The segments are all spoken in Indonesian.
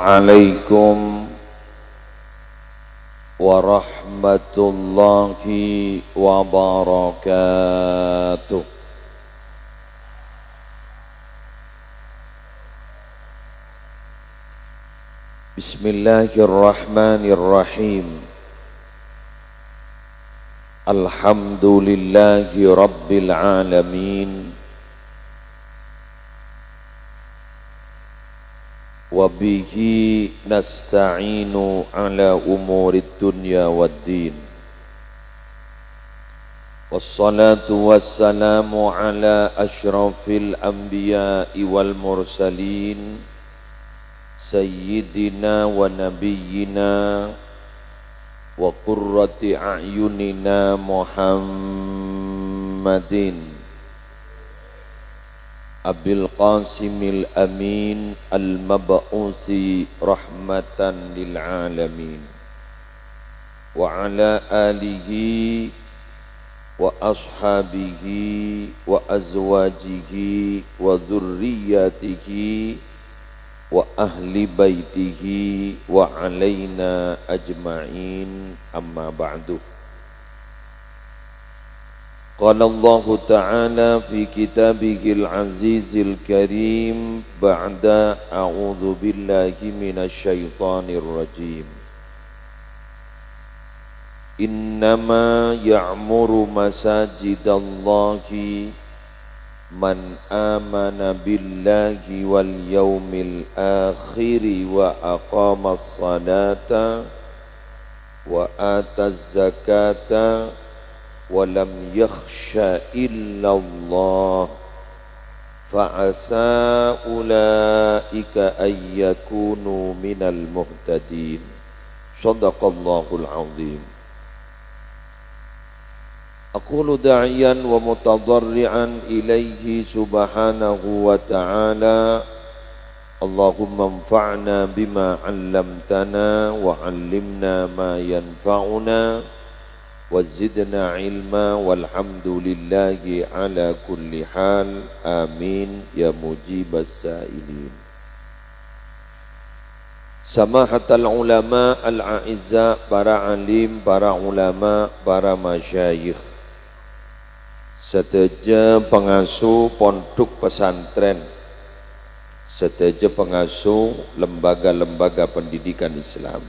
Assalamualaikum warahmatullahi wabarakatuh. Bismillahirrahmanirrahim. Alhamdulillahi rabbil alamin. Wabihi nasta'inu ala umurid dunya waddin. Wassalatu wassalamu ala ashrafil anbiya'i wal mursalin Sayyidina wa nabiyyina wa qurrati a'yunina Muhammadin Abil Qasimil Amin Al-Mab'usi rahmatan lil alamin wa ala alihi wa ashabihi wa azwajihi wa dhurriyyatihi wa ahli baitihi wa alaina ajma'in, amma ba'du. Qala Allah Ta'ala fi kitabihil azizil karim ba'da a'udzu billahi minasy syaithanir rajim. Innama ya'muru masajidallahi man amana billahi wal yaumil akhiri wa aqamas salata wa ataz zakata walam yakhsha illallah fa'asa ulaika ayyakunu minal muhtadin. Shadaqallahul azim. Aqulu da'iyan wa mutadarri'an ilaihi subhanahu wa ta'ala. Allahumma anfa'na bima 'allamtana wa 'allimna ma yanfa'una wazidna ilma walhamdulillahi ala kulli hal, amin ya mujibas sa'ilin. Samahatal ulama al-a'izza, para alim, para ulama, para masyayikh, seteja pengasuh pondok pesantren, seteja pengasuh lembaga-lembaga pendidikan Islam,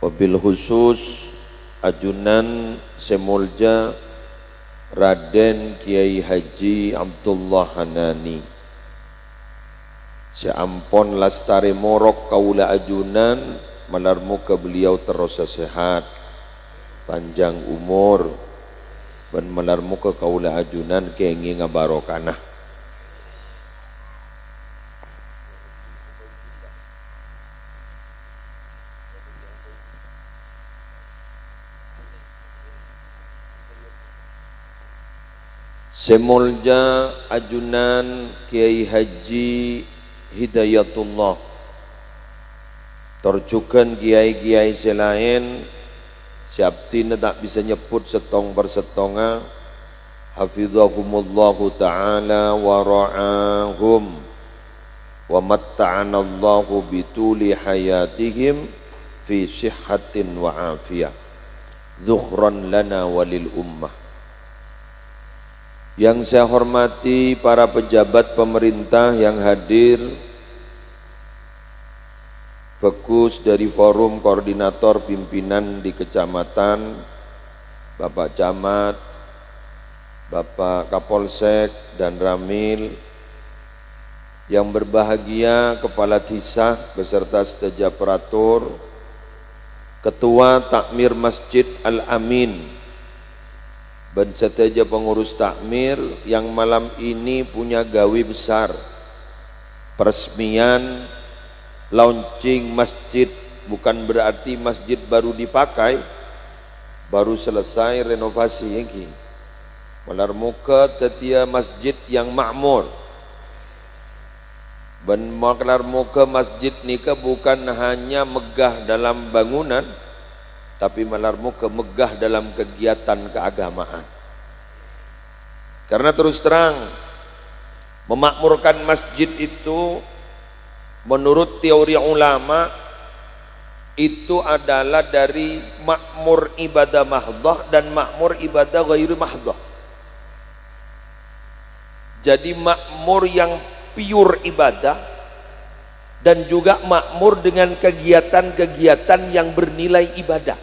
wabil khusus ajunan semulja Raden Kiai Haji Abdullah Hanani, seampon lastari morok kaula ajunan, malarmuka beliau terus sehat, panjang umur, dan malarmuka kaula ajunan kengi ngabarokanah. Semulja ajunan Kiai Haji Hidayatullah, terjukan kiai-kiai selain siaptina tak bisa nyebut setong bersetonga, hafizahumullahu ta'ala wa ra'ahum wa matta'anallahu bituli hayatihim fi sihhatin wa afiyah, dhukhran lana walil ummah. Yang saya hormati para pejabat pemerintah yang hadir, fokus dari forum koordinator pimpinan di kecamatan, Bapak Camat, Bapak Kapolsek dan Ramil, yang berbahagia Kepala Tisah beserta seteja peratur, Ketua Takmir Masjid Al-Amin, dan seteja pengurus takmir yang malam ini punya gawe besar, peresmian launching masjid. Bukan berarti masjid baru dipakai, baru selesai renovasi ini. Malar muka tetia masjid yang makmur, dan malar muka masjid nika bukan hanya megah dalam bangunan, tapi malar muka megah dalam kegiatan keagamaan. Karena terus terang memakmurkan masjid itu Menurut teori ulama itu adalah dari makmur ibadah mahdhah dan makmur ibadah ghairu mahdhah. Jadi makmur yang pure ibadah dan juga makmur dengan kegiatan-kegiatan yang bernilai ibadah.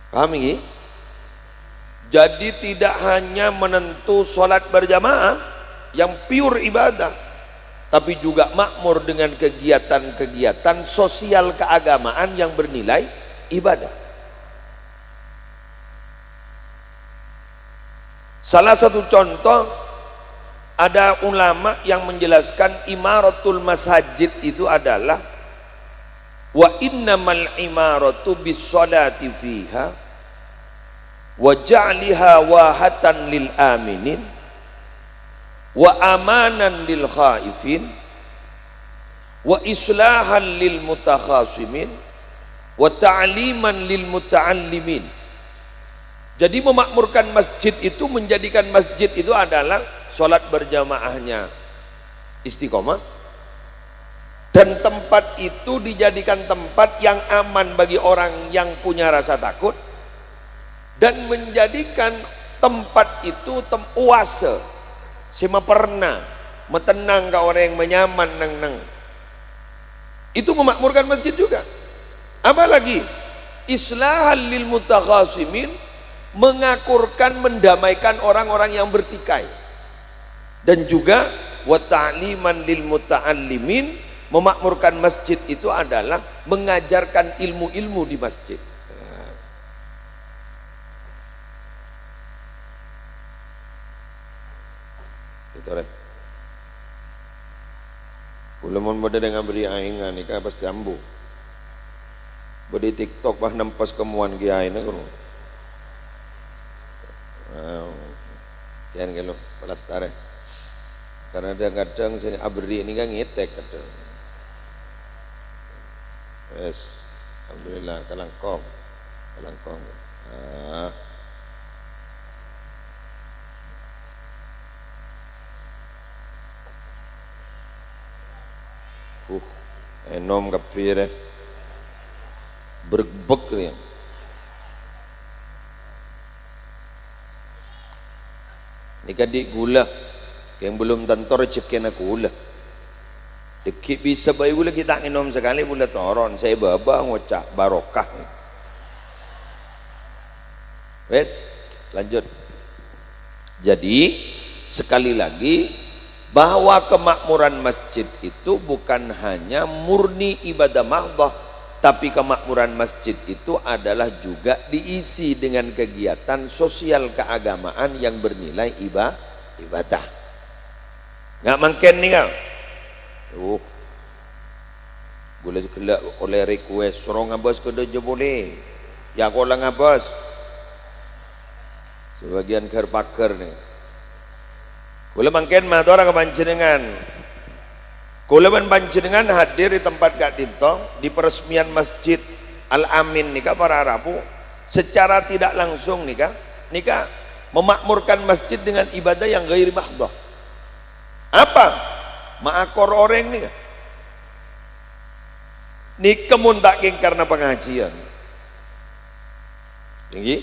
Paham ini? Jadi tidak hanya menentu sholat berjamaah yang pure ibadah, tapi juga makmur dengan kegiatan-kegiatan sosial keagamaan yang bernilai ibadah. Salah satu contoh, ada ulama yang menjelaskan imaratul masajid itu adalah wa innamal imaratu bis sholati fiha wa ja'liha wahatan lil aminin wa amanan lil khaifin wa islahan lil mutakhasimin wa ta'liman lil muta'allimin. Jadi memakmurkan masjid itu, menjadikan masjid itu adalah sholat berjamaahnya istiqomah, dan tempat itu dijadikan tempat yang aman bagi orang yang punya rasa takut, dan menjadikan tempat itu oase sema pernah metenang ke orang yang menyaman nang itu memakmurkan masjid juga. Apalagi islahan lil mutakhasimin, mengakurkan, mendamaikan orang-orang yang bertikai, dan juga wa ta'liman lil muta'allimin, memakmurkan masjid itu adalah mengajarkan ilmu-ilmu di masjid. Itu kan. Ulama pada dengan beri aingan ni kan pasti ambu. Beri TikTok bah nampas kemuan kiai nak kan. Kian kalau pelastare. Karena dia kadang sini abri ini kan ngetek kadang. Yes, alhamdulillah kalangkong. Enom kapire berbek dia. Ni kadik gula yang belum tentu rezeki nak gula. Dekik bisa bayi gula kita minum sekali gula toron. Saya baba ngocak barokah. Wes, lanjut. Jadi sekali lagi, bahwa kemakmuran masjid itu bukan hanya murni ibadah mahdhah, tapi kemakmuran masjid itu adalah juga diisi dengan kegiatan sosial keagamaan yang bernilai ibadah. Nggak mungkin nih kau. Boleh kelak oleh request suruh ngabas kada je boleh. Ya kau lah ngabas. Sebagian kerpaker nih. Kula mangken matur ka panjenengan. Kula panjenengan hadir di tempat Kak Dinto di peresmian Masjid Al Amin nika para Rabu, secara tidak langsung nika memakmurkan masjid dengan ibadah yang ghairi mahdhah. Apa? Maakor orang nika. Nika mun tak karena pengajian. Tinggi.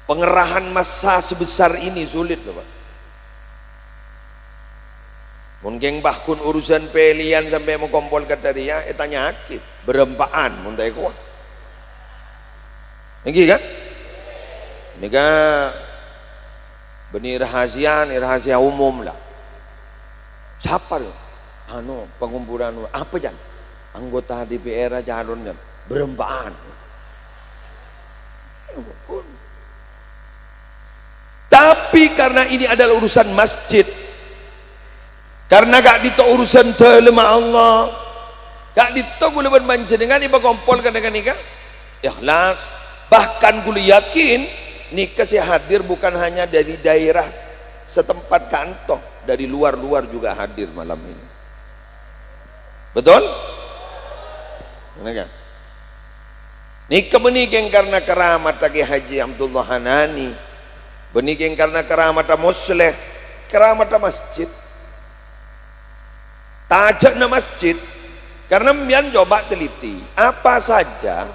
Pengerahan massa sebesar ini sulit loh, Pak. Mungkin bahkan urusan pelian sampai mau kompol kata dia, tanya akib berempaan, muntai kuat. Ini kan? Ini kan benih rahasia umum lah. Siapa loh? Pengumpulan apa jan? Anggota DPR calon kan berempaan. Tapi karena ini adalah urusan masjid, karena gak dito urusan telema Allah, gak dito gula panjenengan iba kompol kadang nikah ikhlas. Bahkan gula yakin nikah si hadir bukan hanya dari daerah setempat kantor, dari luar-luar juga hadir malam ini. Betul? Nikah nikah menikeng karena keramat lagi Haji Abdullah Hanani, menikeng karena keramat musleh, keramat masjid. tajak na masjid. Karena mian coba teliti apa saja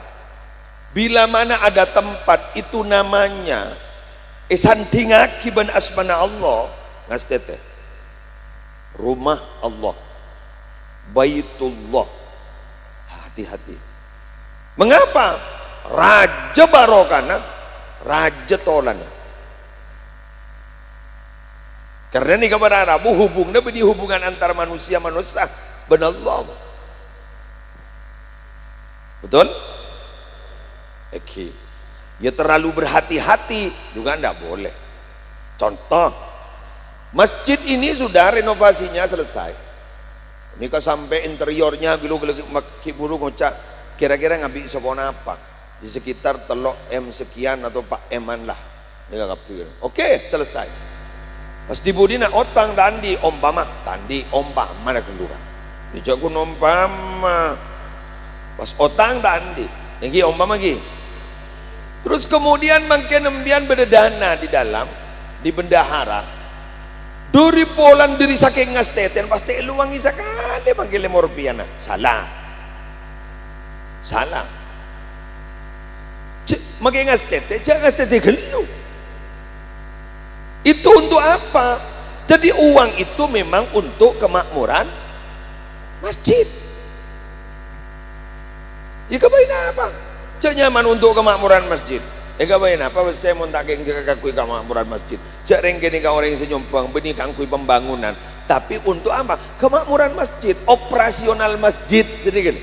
bila mana ada tempat itu namanya sandingaki ban asmana Allah ngastete rumah Allah, Baitullah. Hati-hati. Mengapa? Raja barokana, raja tolana. Karena ini kepada Arabu hubungnya di hubungan antara manusia benar Allah. Betul? Oke. Ya terlalu berhati-hati juga enggak boleh. Contoh, masjid ini sudah renovasinya selesai. Ini kan sampai interiornya bulu ngocak kira-kira ngabi sepon apa di sekitar telok M sekian atau Pak Eman lah. Ini nggak pikir. Oke, selesai. Pas dibudi nak otang tandi ompama tandi ompama nak kelurahan. Dijago ompama. Pas otang tandi, lagi ompama lagi. Terus kemudian makin nembian berdana di dalam di bendahara. Duri polan diri saking ngasteten pasti luangi sekali panggil morpiana. Salah. Salah. Makin ngasteten, jangan ngasteten gelu. Itu untuk apa? Jadi uang itu memang untuk kemakmuran masjid. Ya kebain apa? Cak nyaman untuk kemakmuran masjid. Ya kebain apa? Saya mau tak kakui kemakmuran masjid. Cak rengkini kau orang senyumpang benih kangkui pembangunan. Tapi untuk apa? Kemakmuran masjid, operasional masjid. Jadi gini.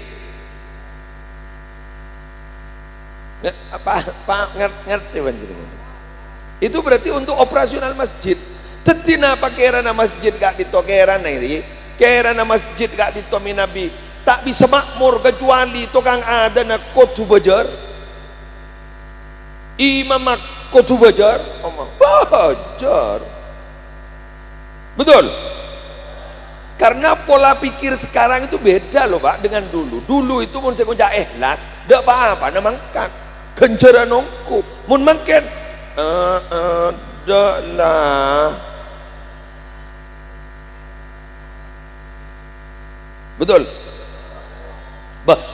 Apa ngerti banjir? Itu berarti untuk operasional masjid. Tetina apa kerana masjid gak ditokeran ini? Kerana masjid gak ditomi Nabi. Tak bisa makmur kecuali tukang ada nak kotu bajar imam kotu bajar bajar betul. Karena pola pikir sekarang itu beda loh Pak dengan dulu itu mun saya kunjak ikhlas ndak apa-apa namangkan kenjaran nongku mun mangken dak lah betul.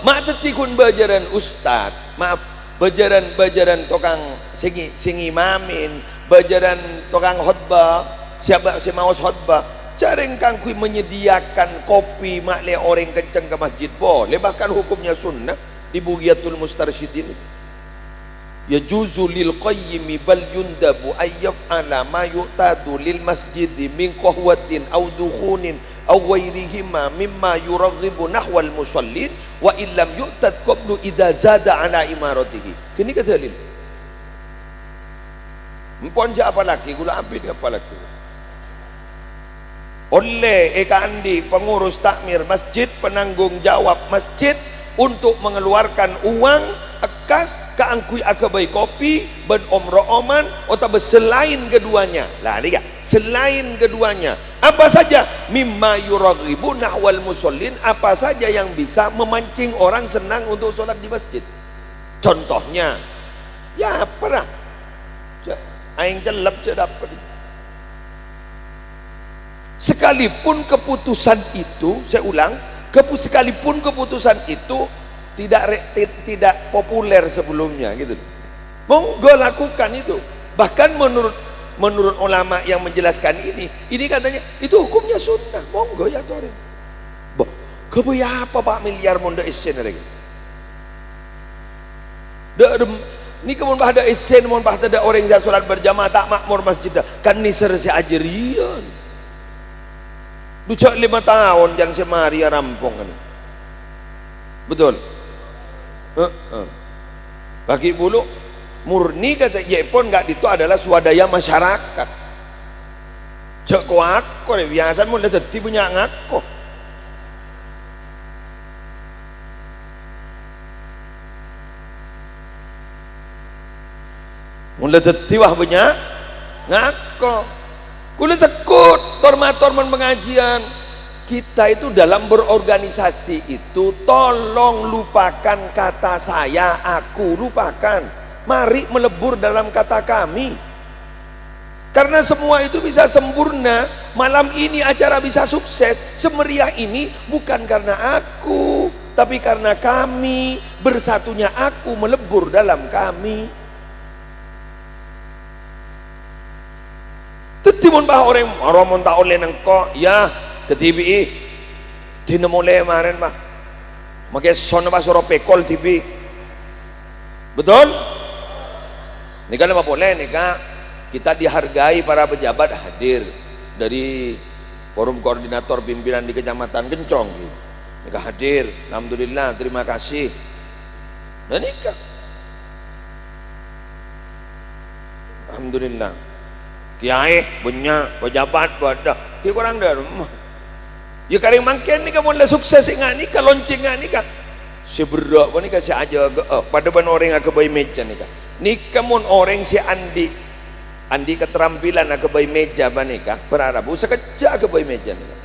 Mak tetikun bajaran ustad, maaf, bajaran tukang singi mamin, bajaran tukang khutbah, siapa si maus khutbah, careng kangkui menyediakan kopi makle orang kenceng ke masjid boleh, bahkan hukumnya sunnah di Bugyatul Mustarsyidin. Ya juzu lil qayyimi bal yundabu ayyaf ala ma yu'tadu lil masjidi min qahwatin aw dukhunin aw ghairihima mimma yuraghibu nahwal musallin wa illam yu'tad qablu idza zada ala imaratihi. Kini kata dalil. Mpon ja apa lagi gula abid apa lagi. Oleh Eka Andi pengurus takmir masjid, penanggung jawab masjid untuk mengeluarkan uang ekas keangkui akabai kopi ben omro-oman atau selain keduanya lah lihat selain keduanya apa saja mimma yuraghibu nahwal musallin apa saja yang bisa memancing orang senang untuk sholat di masjid. Contohnya ya pernah aing jelap dapat sekalipun keputusan itu saya ulang sekalipun keputusan itu tidak populer sebelumnya gitu. Monggo lakukan itu. Bahkan menurut ulama yang menjelaskan ini katanya itu hukumnya sunnah. Monggo ya tore. Bah, kebayang apa Pak miliar monda isen lagi. Ni kemun bah ada isen mon bah ada orang yang salat berjamaah tak makmur masjid kan ni sersi ajrian. Ducak 5 tahun jangan semari rampung kan. Betul. Bagi bulu murni kata Jepun nggak itu adalah swadaya masyarakat. Cek aku biasa mau lihat punya ngako. Mulai wah banyak ngako. Kula sekut tormator pengajian. Kita itu dalam berorganisasi itu tolong lupakan kata saya, aku, lupakan. Mari melebur dalam kata kami. Karena semua itu bisa sempurna malam ini acara bisa sukses, semeriah ini bukan karena aku, tapi karena kami, bersatunya aku melebur dalam kami. Tetimun bah orang mon tak oleh nengko ya ke TVI dina mulai kemarin mah makai sono bah suruh pekol TV, betul? Nika apa boleh nika kita dihargai para pejabat hadir dari forum koordinator pimpinan di Kecamatan Gencong gitu. Nika hadir, alhamdulillah, terima kasih. Dan nika alhamdulillah kiai banyak pejabat pada ki kurang dah rumah ya karing mangken nika mun sukses ingat nika lonceng nika seberak pun nika si aja pada ban orang ke bayi meja nika mun orang si Andi keterampilan ke bayi meja banika berarabu sekejap ke bayi meja nika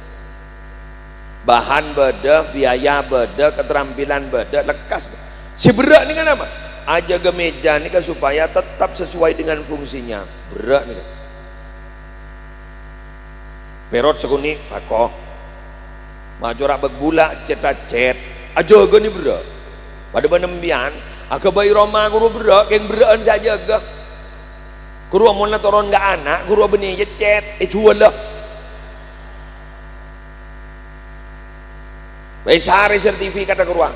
bahan beda, biaya beda, keterampilan beda, lekas si berak nika apa aja ke meja nika supaya tetap sesuai dengan fungsinya berak nika perot sekuni pakoh majorak begula cet aja ke ni berak pada benembian ke bayi Roma guru berak yang beraan saja ke guru amun toron gak anak guru benih cet jual lah bayi sehari sertifikat ke ruang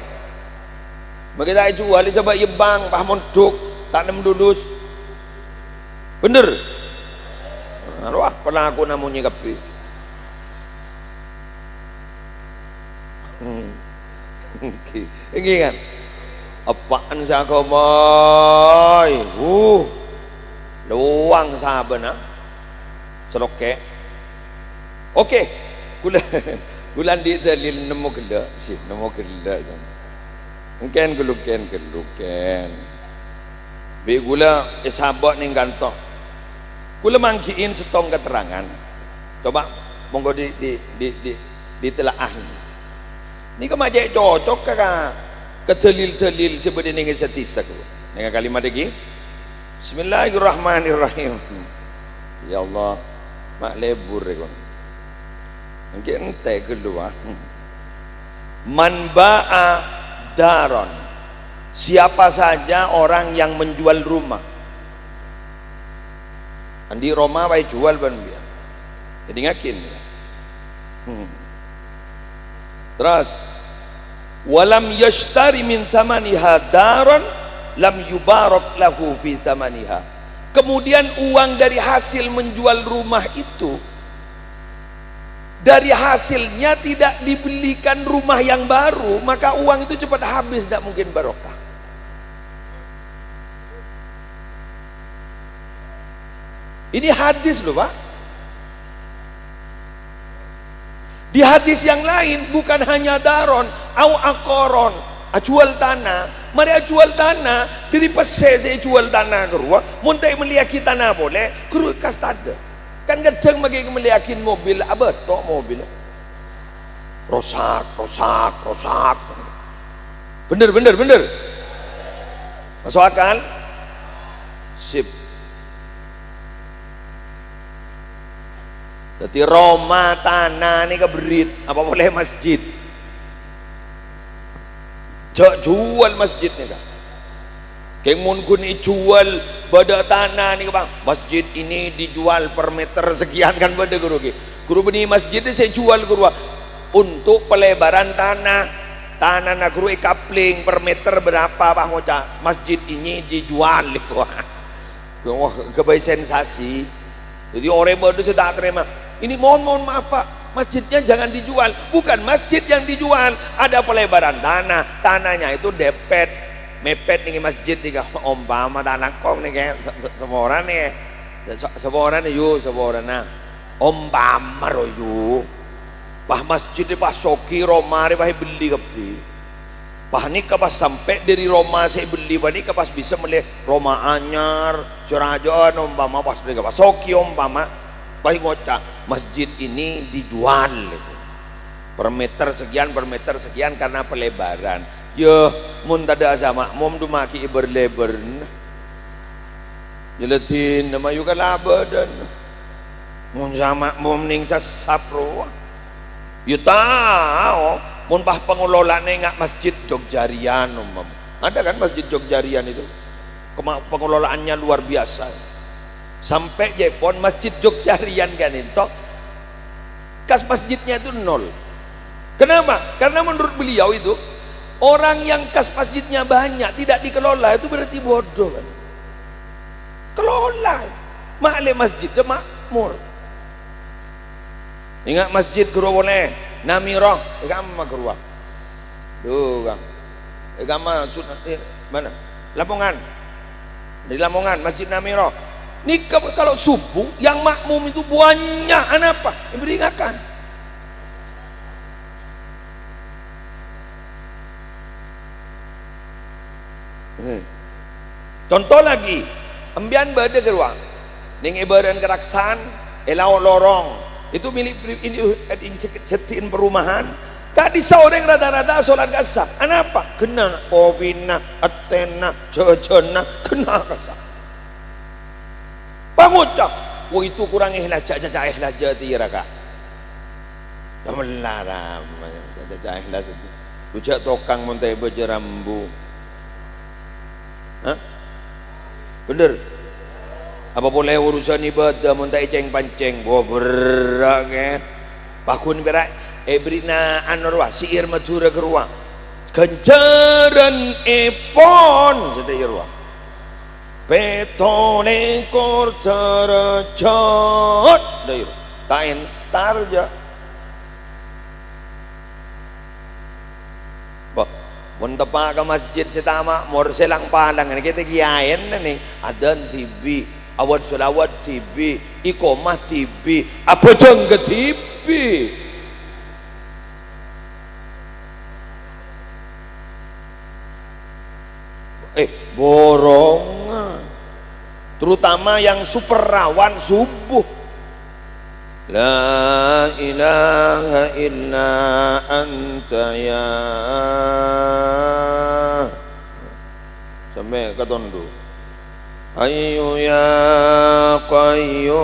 begitu jual sebab ia bang pahmon duk tak nem dudus bener wah pernah aku namanya kapi ini kan apaan saya komai luang sabana seloke oke gulan di dalil nemu gela sih nemu gela mungkin geluken be gula sahabat ning kantor gula mangkiin setong keterangan coba monggo ditelaah ini kemajak cocok ke dalil-dalil seperti ini setisak dengan kalimat lagi Bismillahirrahmanirrahim ya Allah mak lebur mungkin ente keluar man ba'a daron siapa saja orang yang menjual rumah andi Roma baik jual ban biar jadi ngakin terus walam yashtari min thamaniha daron lam yubarak lahu fi thamaniha kemudian uang dari hasil menjual rumah itu dari hasilnya tidak dibelikan rumah yang baru maka uang itu cepat habis tidak mungkin barokah ini hadis loh Pak di hadis yang lain bukan hanya daron au akoron jual tanah mari jual tanah dari pese saya jual tanah kerua muntai meliaki tanah boleh kerua kas tada kan kadang bagi meliakin mobil apa tok mobil rosak bener masuk akal sip jadi Roma tanah ini keberit apa boleh masjid jual masjid ni kan kemun kuni jual pada tanah ni bang masjid ini dijual per meter sekian kan pada guru benih masjid ni saya jual guru untuk pelebaran tanah nak guru kapling per meter berapa bang ngoca masjid ini dijual wah kebaik sensasi jadi orang baru saya tak terima ini mohon maaf Pak masjidnya jangan dijual bukan masjid yang dijual ada pelebaran tanahnya itu depet mepet nih masjid nih umpama tanah kong nih kayak semua orang nih umpama royu bah masjid di pas soki Roma bah beli kepi bah nika pas sampai dari Roma saya beli bah nika pas bisa melihat Roma anyar surajoan umpama pas dari pas soki umpama bah ngocak masjid ini dijual per meter sekian karena pelebaran ya mun tada sama mom dumaki berlebar jelatin nama yuka labadan mun sama mun ning sesap ro yo tahu mun pah pengelola nengak masjid Jogjarian ada kan masjid Jogjarian itu pengelolaannya luar biasa sampai Jepon masjid Jogjarian kan itu kas masjidnya itu nol. Kenapa? Karena menurut beliau itu orang yang kas masjidnya banyak tidak dikelola itu berarti bodoh kan. Kelola makle masjid itu makmur. Ingat masjid guru boleh Namirah agama guru tuh kan agama mana Lamongan di Lamongan masjid Namirah ini kalau subuh yang makmum itu banyak apa yang beringatkan contoh lagi ambian bade keruang ning ibaran keraksan elau lorong itu milik ini setiin perumahan gak disoreng rada-rada sholat gasa apa kena kobina atena jejena kena gasa pangucap wah itu kurang ikhlas caca ikhlas jadi raka melarang caca ikhlas bujak tokang montai bejerambu hah bener apa boleh urusan ibadah montai ceng panceng bawa berak pakun berak ebrina anorwa siir madura kerua kenjaran epon sudah irwa petone kor terjot dair tak entar aja Mentepak ke masjid setama mor selang palang kita kiain nih adan TV awat selawat TV ikomah TV apa jeng ke TV borongan terutama yang super rawan subuh la ilaha illa anta ya sampai katondo ayo ya qayyum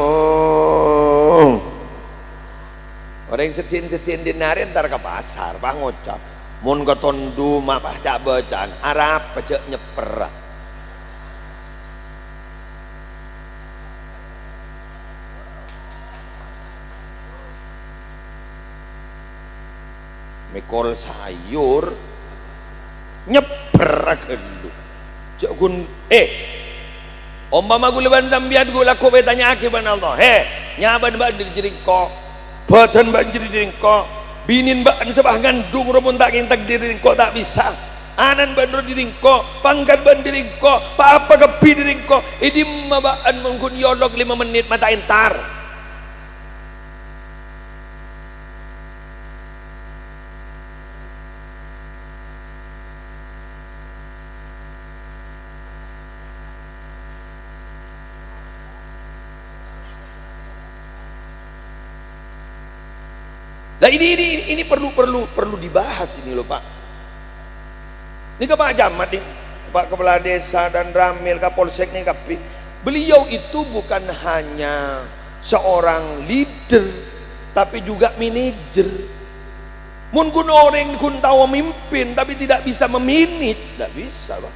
orang setin dinarin ntar ke pasar bang ngocap mun katondo mah baca bacaan Arab baca nyeper mikol sayur nyeper gendu jagun umpama guleban sambian gula kowe tanya akiban Allah nyaban bandir jeringko badan banjir jeringko binin baan sebah ngandung rumun tak kintak diringko tak bisa anan bandro diringko pangkat bandiringko apa kepi diringko idi mabaan mungkun yolok 5 menit mata entar nah ini perlu dibahas ini loh Pak. Ini ke Pak Camat nih, Pak Kepala Desa dan Ramil, Kapolsek nih Kapi. Beliau itu bukan hanya seorang leader, tapi juga manajer. Mun kun orang kun tahu memimpin, tapi tidak bisa meminit, tidak bisa Pak.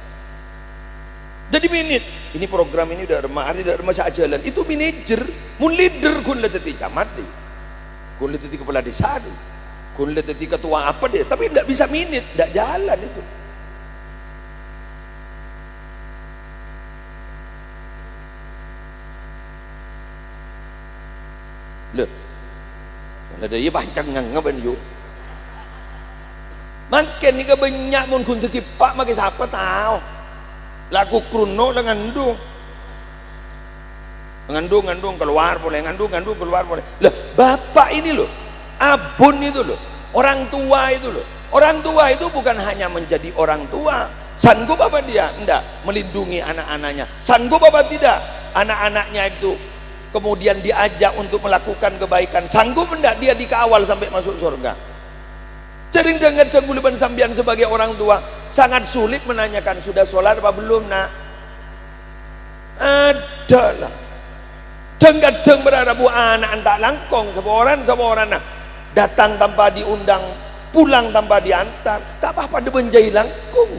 Jadi minit, ini program ini udah remah jalan. Itu manajer, mun leader kun leteti camat nih. Kun lihat kepala desa deh, kun lihat ketua apa deh, tapi tidak bisa minit, tidak jalan itu. Loh, ada iya pancang ngaben yuk. Makin ni kebanyak mun kun tetipak makai siapa tahu. Laku kruno dengan dong. Ngandung keluar boleh ngandung keluar boleh lah bapak ini loh abun itu loh orang tua itu bukan hanya menjadi orang tua sanggup apa dia enggak melindungi anak-anaknya sanggup apa tidak anak-anaknya itu kemudian diajak untuk melakukan kebaikan sanggup enggak dia dikawal sampai masuk surga jadi dengan cengguliban sambian sebagai orang tua sangat sulit menanyakan sudah sholat apa belum nak adalah Kadang-kadang berada bu anak antak langkong seboran nah. Datang tanpa diundang, pulang tanpa diantar, tak apa-apa dia menjai langkung.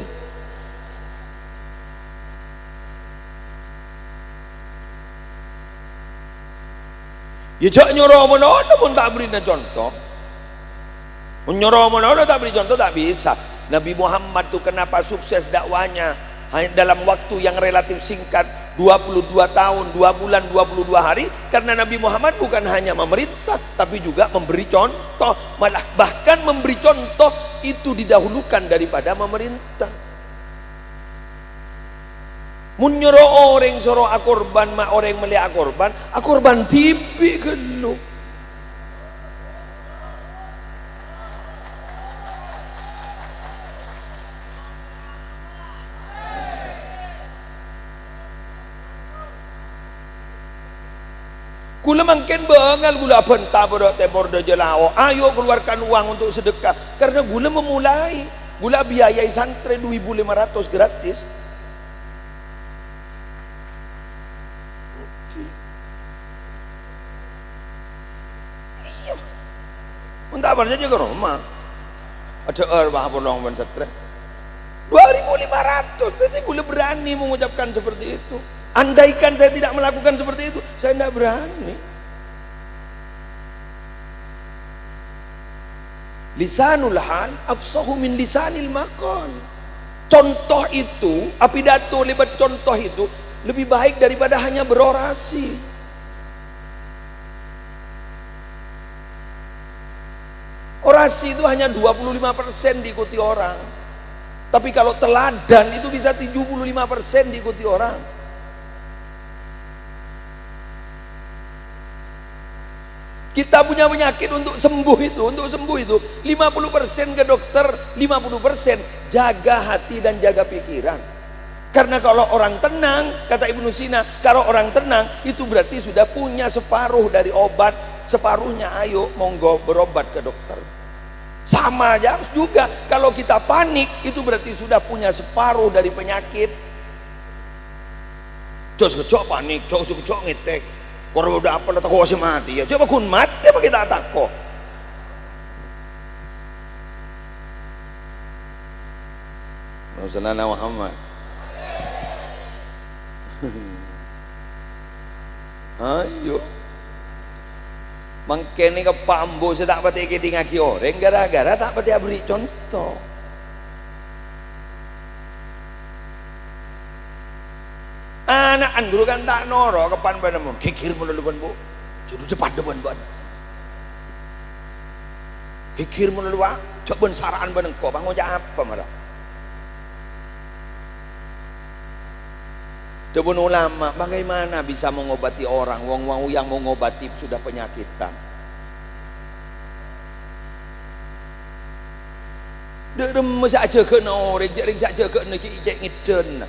Ya jak nyuruh mana pun tak beri contoh. Menyuruh mana tak beri contoh tak bisa. Nabi Muhammad tu kenapa sukses dakwanya hanya dalam waktu yang relatif singkat 22 tahun 2 bulan 22 hari, karena Nabi Muhammad bukan hanya memerintah tapi juga memberi contoh, malah bahkan memberi contoh itu didahulukan daripada memerintah. Menyuruh orang suruh akorban mak orang melihat akorban tipi gelu. Kula mungkin bengal gula bentah pada temor dojelao. Ayo keluarkan uang untuk sedekah, karena gula memulai, gula biayai santri 2.500 gratis. Iya. Entah apa saja ke rumah. Ada bah bolong ban santri. 2.500. Jadi gula berani mengucapkan seperti itu. Andaikan saya tidak melakukan seperti itu, saya tidak berani. Lisanul hal afsahu min lisanil maqal. Contoh itu, pidato lewat contoh itu lebih baik daripada hanya berorasi. Orasi itu hanya 25% diikuti orang. Tapi kalau teladan itu bisa 75% diikuti orang. Kita punya penyakit untuk sembuh itu 50% ke dokter, 50% jaga hati dan jaga pikiran. Karena kalau orang tenang, kata Ibnu Sina, kalau orang tenang itu berarti sudah punya separuh dari obat, separuhnya ayo monggo berobat ke dokter. Sama aja juga kalau kita panik itu berarti sudah punya separuh dari penyakit. Cok panik, cok ngetek. Kalau udah apa tak kau mati ya, coba kun mati apa kita takut. Rasulullah Muhammad. Ayo. Mangkene ke pambu saya tak pati ke ngaki orang gara-gara tak pati beri contoh. Anak andru kan tak noro kepan padamu kikir mulu depan bu jodoh depan ban kikir mulu wa coba saraan ban engkau bang ngojak apa marah depan ulama bagaimana bisa mengobati orang wong yang mengobati sudah penyakitan. Dek mesti aja ke orang ring saja ke neki ijek ngiden.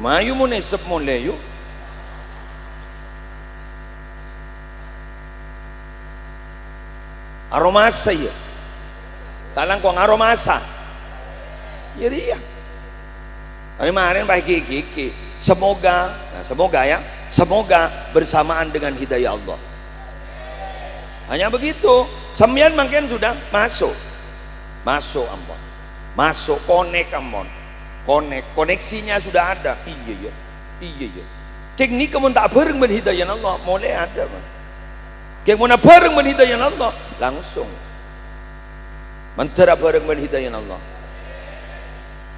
Mayu mo nesep mo leyo. Aromasa ya. Talang kong aromasa. Jadi ya. Kemarin baik gigi. Semoga bersamaan dengan hidayah Allah. Hanya begitu. Sembilan makin sudah masuk ampun. Masuk konek ampun. Koneksinya sudah ada. Iya teknik kamu tak bareng berhidayah Allah mulai ada man. Kamu nak bareng berhidayah Allah langsung mentera bareng berhidayah Allah.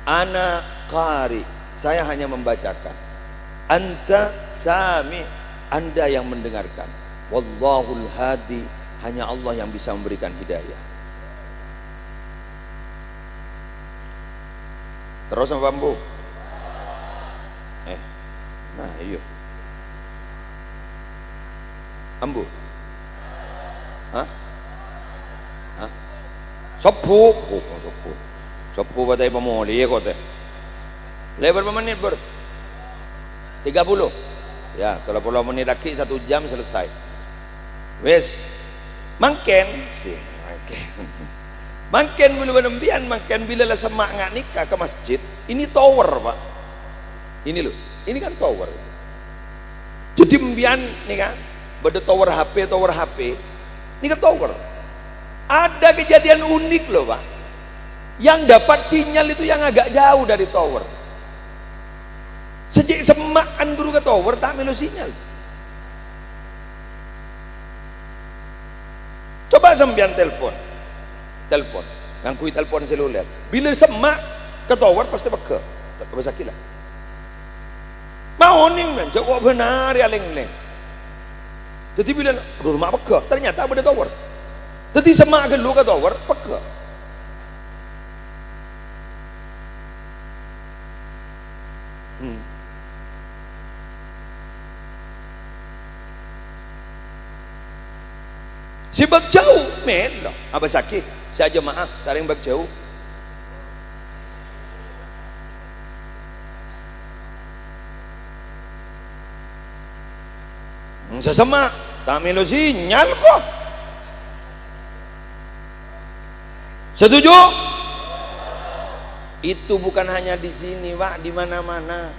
Ana qari, saya hanya membacakan. Anta sami, anda yang mendengarkan. Wallahul hadi, hanya Allah yang bisa memberikan hidayah. Terus sama bambu. Nah iyo. Bambu. Hah? Sopu. Sopu batai pemoli ya kote. Lebar berapa menit ber? 30. Ya, 30 menit lagi 1 jam selesai. Wes. Mangken sih. Makin bulu benembian, makin bila lah semak ngak nikah ke masjid. Ini tower pak. Ini loh, ini kan tower. Jadi mbian nih kan, beda tower HP. Ini kan tower. Ada kejadian unik loh pak. Yang dapat sinyal itu yang agak jauh dari tower. Sejak semakan dulu ke tower tak melu sinyal. Coba sembian telepon, ngangkui telepon seluler. Bila semak ke tower pasti peka, tak bisa kila. Mau ning men, jawab benar ya leng. Jadi bila rumah peka, ternyata ada tower. Jadi semak dulu ke tower peka. Si bag jauh melo apa sakit saya jemaah taring bag jauh sesama tak melo sinyal kok setuju itu bukan hanya di sini pak, di mana-mana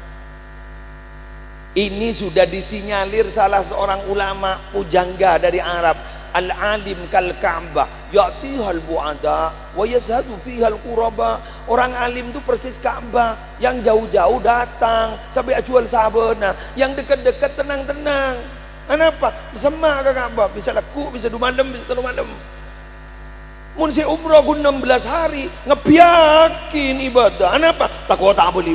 ini sudah disinyalir salah seorang ulama pujangga dari Arab. Al-alim kal Ka'bah ya'tihal bu'ada wa yazhadu fihal quraba. Orang alim itu persis Ka'bah, yang jauh-jauh datang sampai acuan sabena, yang dekat-dekat tenang-tenang. Kenapa? Sama ke Ka'bah, bisa laku, bisa 2 malam, bisa 3 malam. Mun si umrah 16 hari ngebiakin ibadah. Kenapa? Takut tak boleh.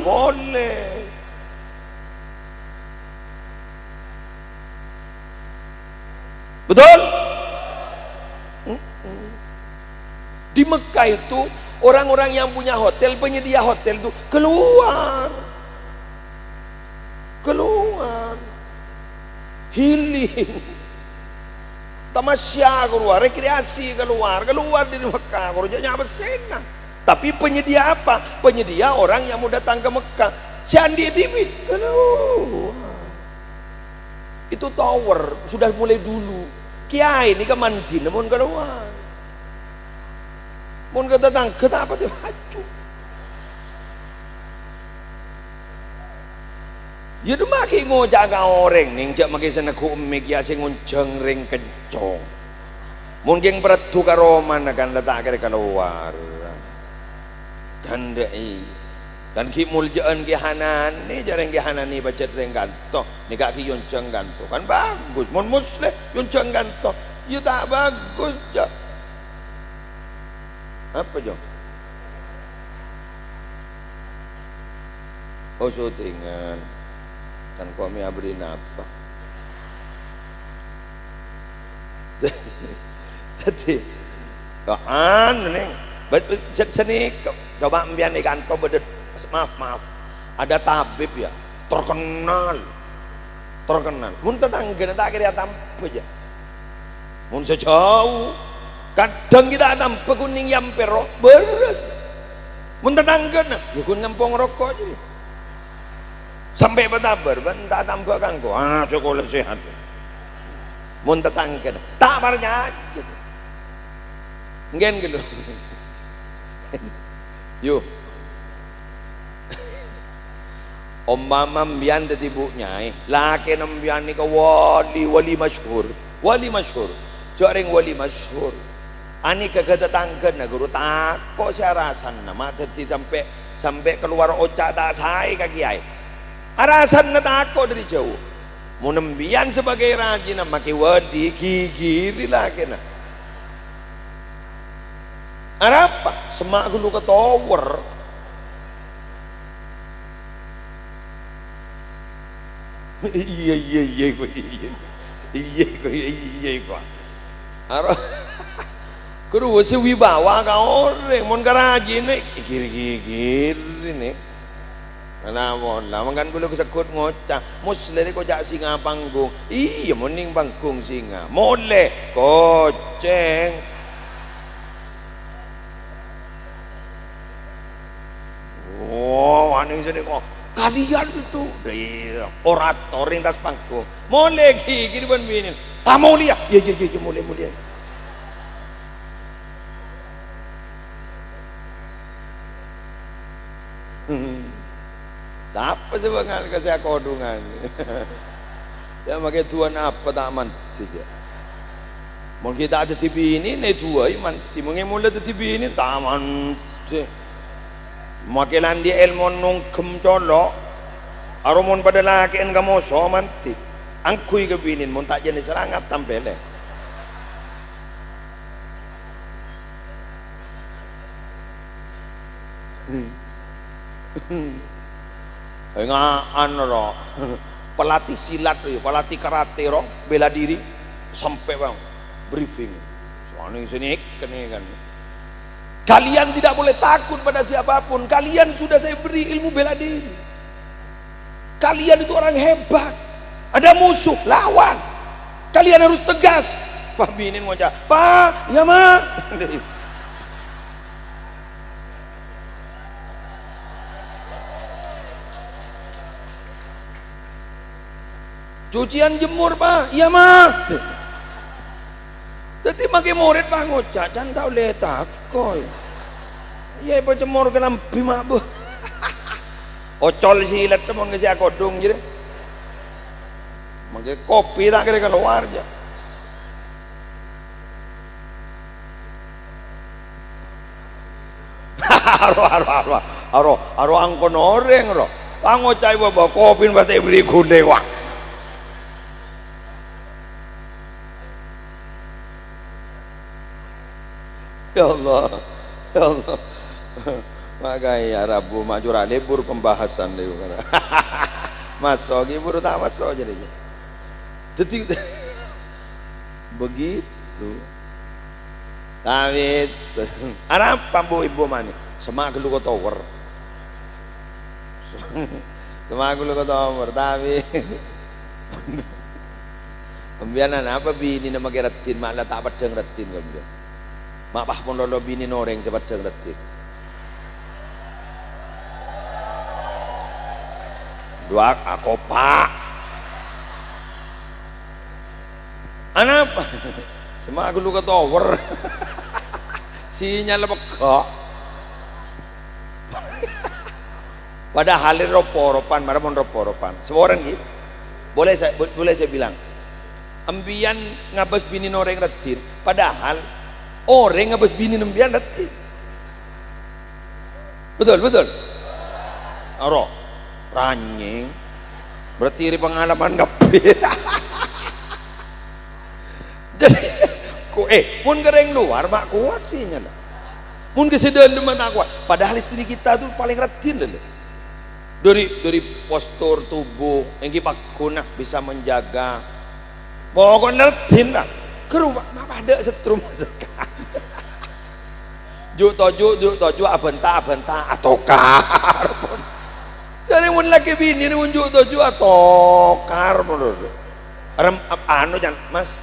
Betul? Di Mekah itu orang-orang yang punya hotel, penyedia hotel itu keluar healing, tamasya keluar, rekreasi keluar dari Mekah, kerjanya apa senang. Tapi penyedia apa? Penyedia orang yang mau datang ke Mekah. Si Andi TV keluar. Itu tower sudah mulai dulu. Kiai ini kemantin namun keluar. Mun kata datang, kenapa dia maju? Ya tu maki ngojak ka orang ning jak maki sana ku umik ya sing ngunceng ring kencong. Mun geng peratu ka roman akan letak kira keluar. Gandai. Dan ki muljaan ki hanan ni jarang ki hanan ni baca ring ganto. Ni kak ki yunceng ganto. Kan bagus. Mun muslim yunceng ganto. Ya tak bagus je. Apa jom? Oh syutingan kan kami abri apa? Jadi kan neng, seni coba ambian di kantor bedet, maaf, ada tabib ya terkenal, mun tetangga tak kira tampu aja, mun sejauh. Kadang kita tanpa kuning yang perok beres mun tetangga nah ya kun ngampong rokok aja sampai betabar tak tambah kanggo cukup sehat mun tetangga nah tak barnya aja ngen gitu yuk om mama mbian dadi bu nyai laki nembian ni ka wali masyhur jok ring wali masyhur. Ani kagak tetangga na guru tako si arasan na mateti sampai keluar ocak tak sai ka kiai. Arasan na tako dari jauh. Mau nembian sebagai rajin na maki wadi gigiri lagi na. Arapa semak gulu ke tower. Iya gua. Arap kudu si wibawa ka orang mon karajin nih gigir nih kenapa lah makan kulo kesekut ngocah muslim ko jak singa panggung iya mending panggung singa mole koceng oh aning sini kok kalian itu dari orator lintas panggung mole gigir ban binin tamu lihat iya mulai Siapa sih bangal kasih kodungan? Ya makai tuan apa tak manti je. Mungkin kita ada TV ini, nih tua manti. Mungkin mulai ada TV ini tak manti. Makai landi elmon nongkem colok. Aromon pada laki en kamu so manti. Angkui kebinin, mun tak jenis serangap tampil. Ngaan roh pelatih silat pelatih karate roh bela diri sampai bang briefing soalnya sini kan kalian tidak boleh takut pada siapapun, kalian sudah saya beri ilmu bela diri, kalian itu orang hebat, ada musuh lawan, kalian harus tegas. Pak binin ngocak, pak ya ma cucian jemur pak, iya mah. Tadi makai murid pak ngocak, jangan tahu letak koi. Iya pak jemur ke lampi mak bu. Ocol silat teman ngasih kodong jadi. Makai kopi tak kira keluar aja. Aro angkon oreng ro. Pangocai bawa kopi berarti beri gulai wak. Ya Allah, ya Allah. Makanya Rabu majura libur pembahasan deh. Masuk libur tak masuk jadi. Jadi begitu. Tapi anak pambu ibu mani semak lu ke tower. Semak lu ke tower tapi pembianan apa bini nama geratin malah tak pedang retin kemudian. Mak bah pun lolo bini noreng sepadang retin. Dua aku pak. Anak apa? Semak lu ke tower. Sinyal pekak. Padahal ropo-ropan, marah pun ropo-ropan. Semua orang gitu. Boleh saya bilang. Ambian ngabas bini noreng retin. Padahal orang ngabas bini nembian retin. Betul. Aro, ranying. Berarti pengalaman ngapain? Jadi, pun kereng luar mak kuat sih nyala. Mun kesedahan demen kuat. Padahal istri kita tuh paling retin lho. Dari postur tubuh yang kita guna bisa menjaga. Pokoknya retin lah. Kerumah apa ada setrum sekali. Juk toju abenta atokar. Jadi mun laki bini mun juk toju atokar menurut. Anu jangan mas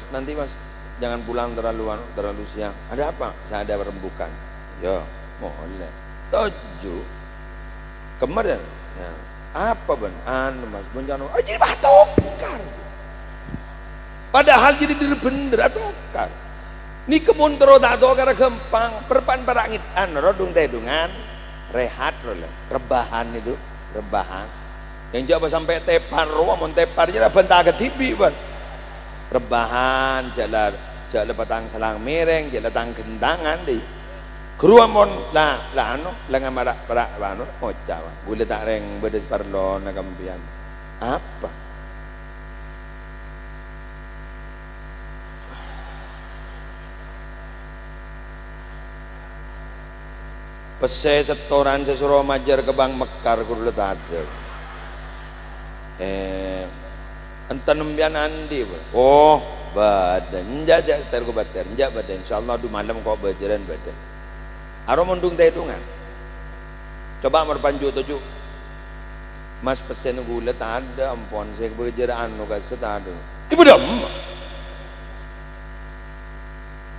nanti mas jangan pulang terlalu siang. Ada apa? Saya ada rembukan. Yo, boleh. Toju kemarin ya. Apa ben? Anu mas bencana. Jadi batokar. Padahal jadi diri bener atokar. Ni kemun terus atokar gempang perpan parangit rodung tedungan rehat rebahan itu rebahan. Yang jauh sampai tepar mon tepar jadi bentar ke tibi ban. Rebahan jalan petang selang mereng jalan tang gendangan di keruamon lah anu lengan marak anu ocah gula tak reng bedes parlo na kampian apa pese setoran sesuro majar ke Bang Mekar kudu ada enten nembian andi oh badan jajak terku bater njak badan insyaallah du malam kok bajaran badan aro mundung tedungan coba merpanju tuju mas pesen gula tak ada ampun saya bejaraan nu kaset ada ibu dam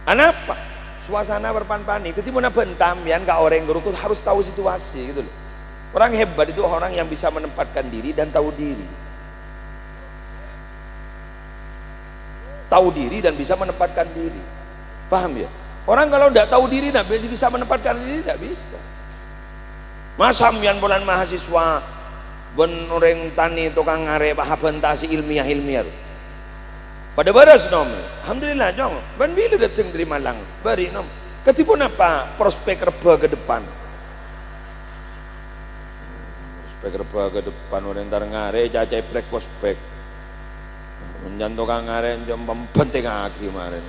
anapa suasana berpan-pani ketimuna bentambian ka orang guru harus tahu situasi gitu loh. Orang hebat itu orang yang bisa menempatkan diri dan tahu diri. Tahu diri dan bisa menempatkan diri. Paham ya? Orang kalau tidak tahu diri tidak bisa menempatkan diri tidak bisa. Masam yan bulan mahasiswa ben orang tani tukang ngare pahabentasi ilmiah pada baras nom alhamdulillah jong ban bila datang dari Malang bari nom ketipun apa prospek reba ke depan orang tar ngare cacai plek prospek menjan tukang ngare jom penting aki kemarin.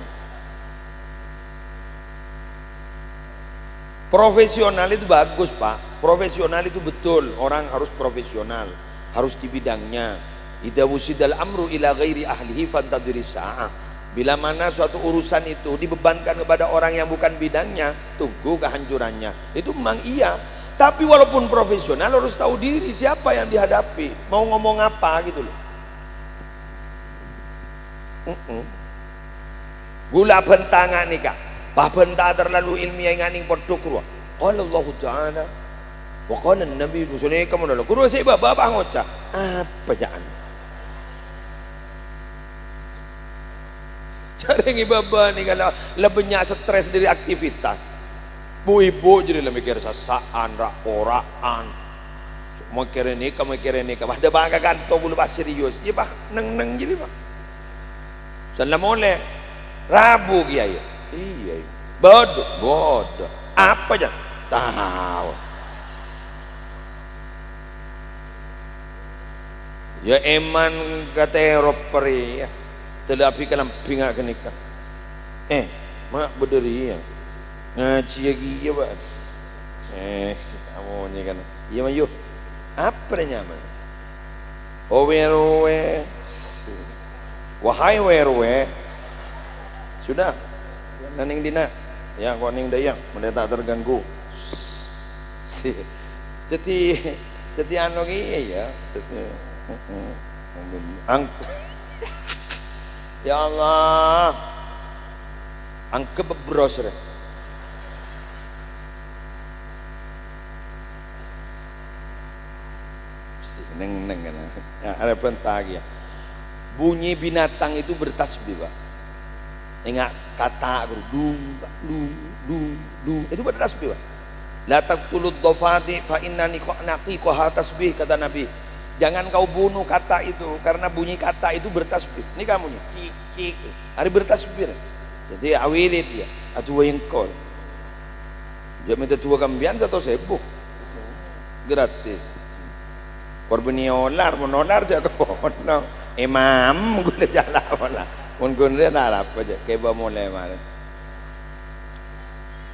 Profesional itu bagus Pak, profesional itu betul, orang harus profesional, harus di bidangnya. Idza wusidal amru ila ghairi ahlihi fantadhiri sa'ah. Bila mana suatu urusan itu dibebankan kepada orang yang bukan bidangnya, tunggu kehancurannya. Itu memang iya, tapi walaupun profesional harus tahu diri siapa yang dihadapi, mau ngomong apa gitu loh. Gula bentangan nih Kak. Pahbenta terlalu ilmiah nganing podok ruah. Qala Allah Ta'ala wa qala Nabi Muhammad kamu dalam guru saya bapak ngoca apa jangan cari ngibaba nih kalau lebihnya stres dari aktivitas bu ibu jadi mikir sasaan rakoraan mau kira nikah ada bangga kantong bulu pas serius ya Pak neng jadi Pak salam oleh Rabu kiai iya bodoh apa aja tahu ya eman kata Eropa ya tetapi kalau pingak kenikah mak berdiri ya ngaji lagi ya Pak kamu ni kan iya mayu apa nyaman owe wahai wewe sudah naning dina ya kau ning dayang mereka tak terganggu jadi anu ya ya Allah angke bebros neng kan ada pentag ya bunyi binatang itu bertasbih Pak ingat kata dung itu bertasbih Pak la taqtulud dhafati fa innani naqiqaha tasbih kata Nabi jangan kau bunuh kata itu karena bunyi kata itu bertasbih ini kamu nih cik hari bertasbih jadi awilit ya atu yang kol dia minta tua kambian satu sebuh gratis korbeni monolar jaga kono imam gue jalan wala mun gunre na apa aja kayak bawa mulai kemarin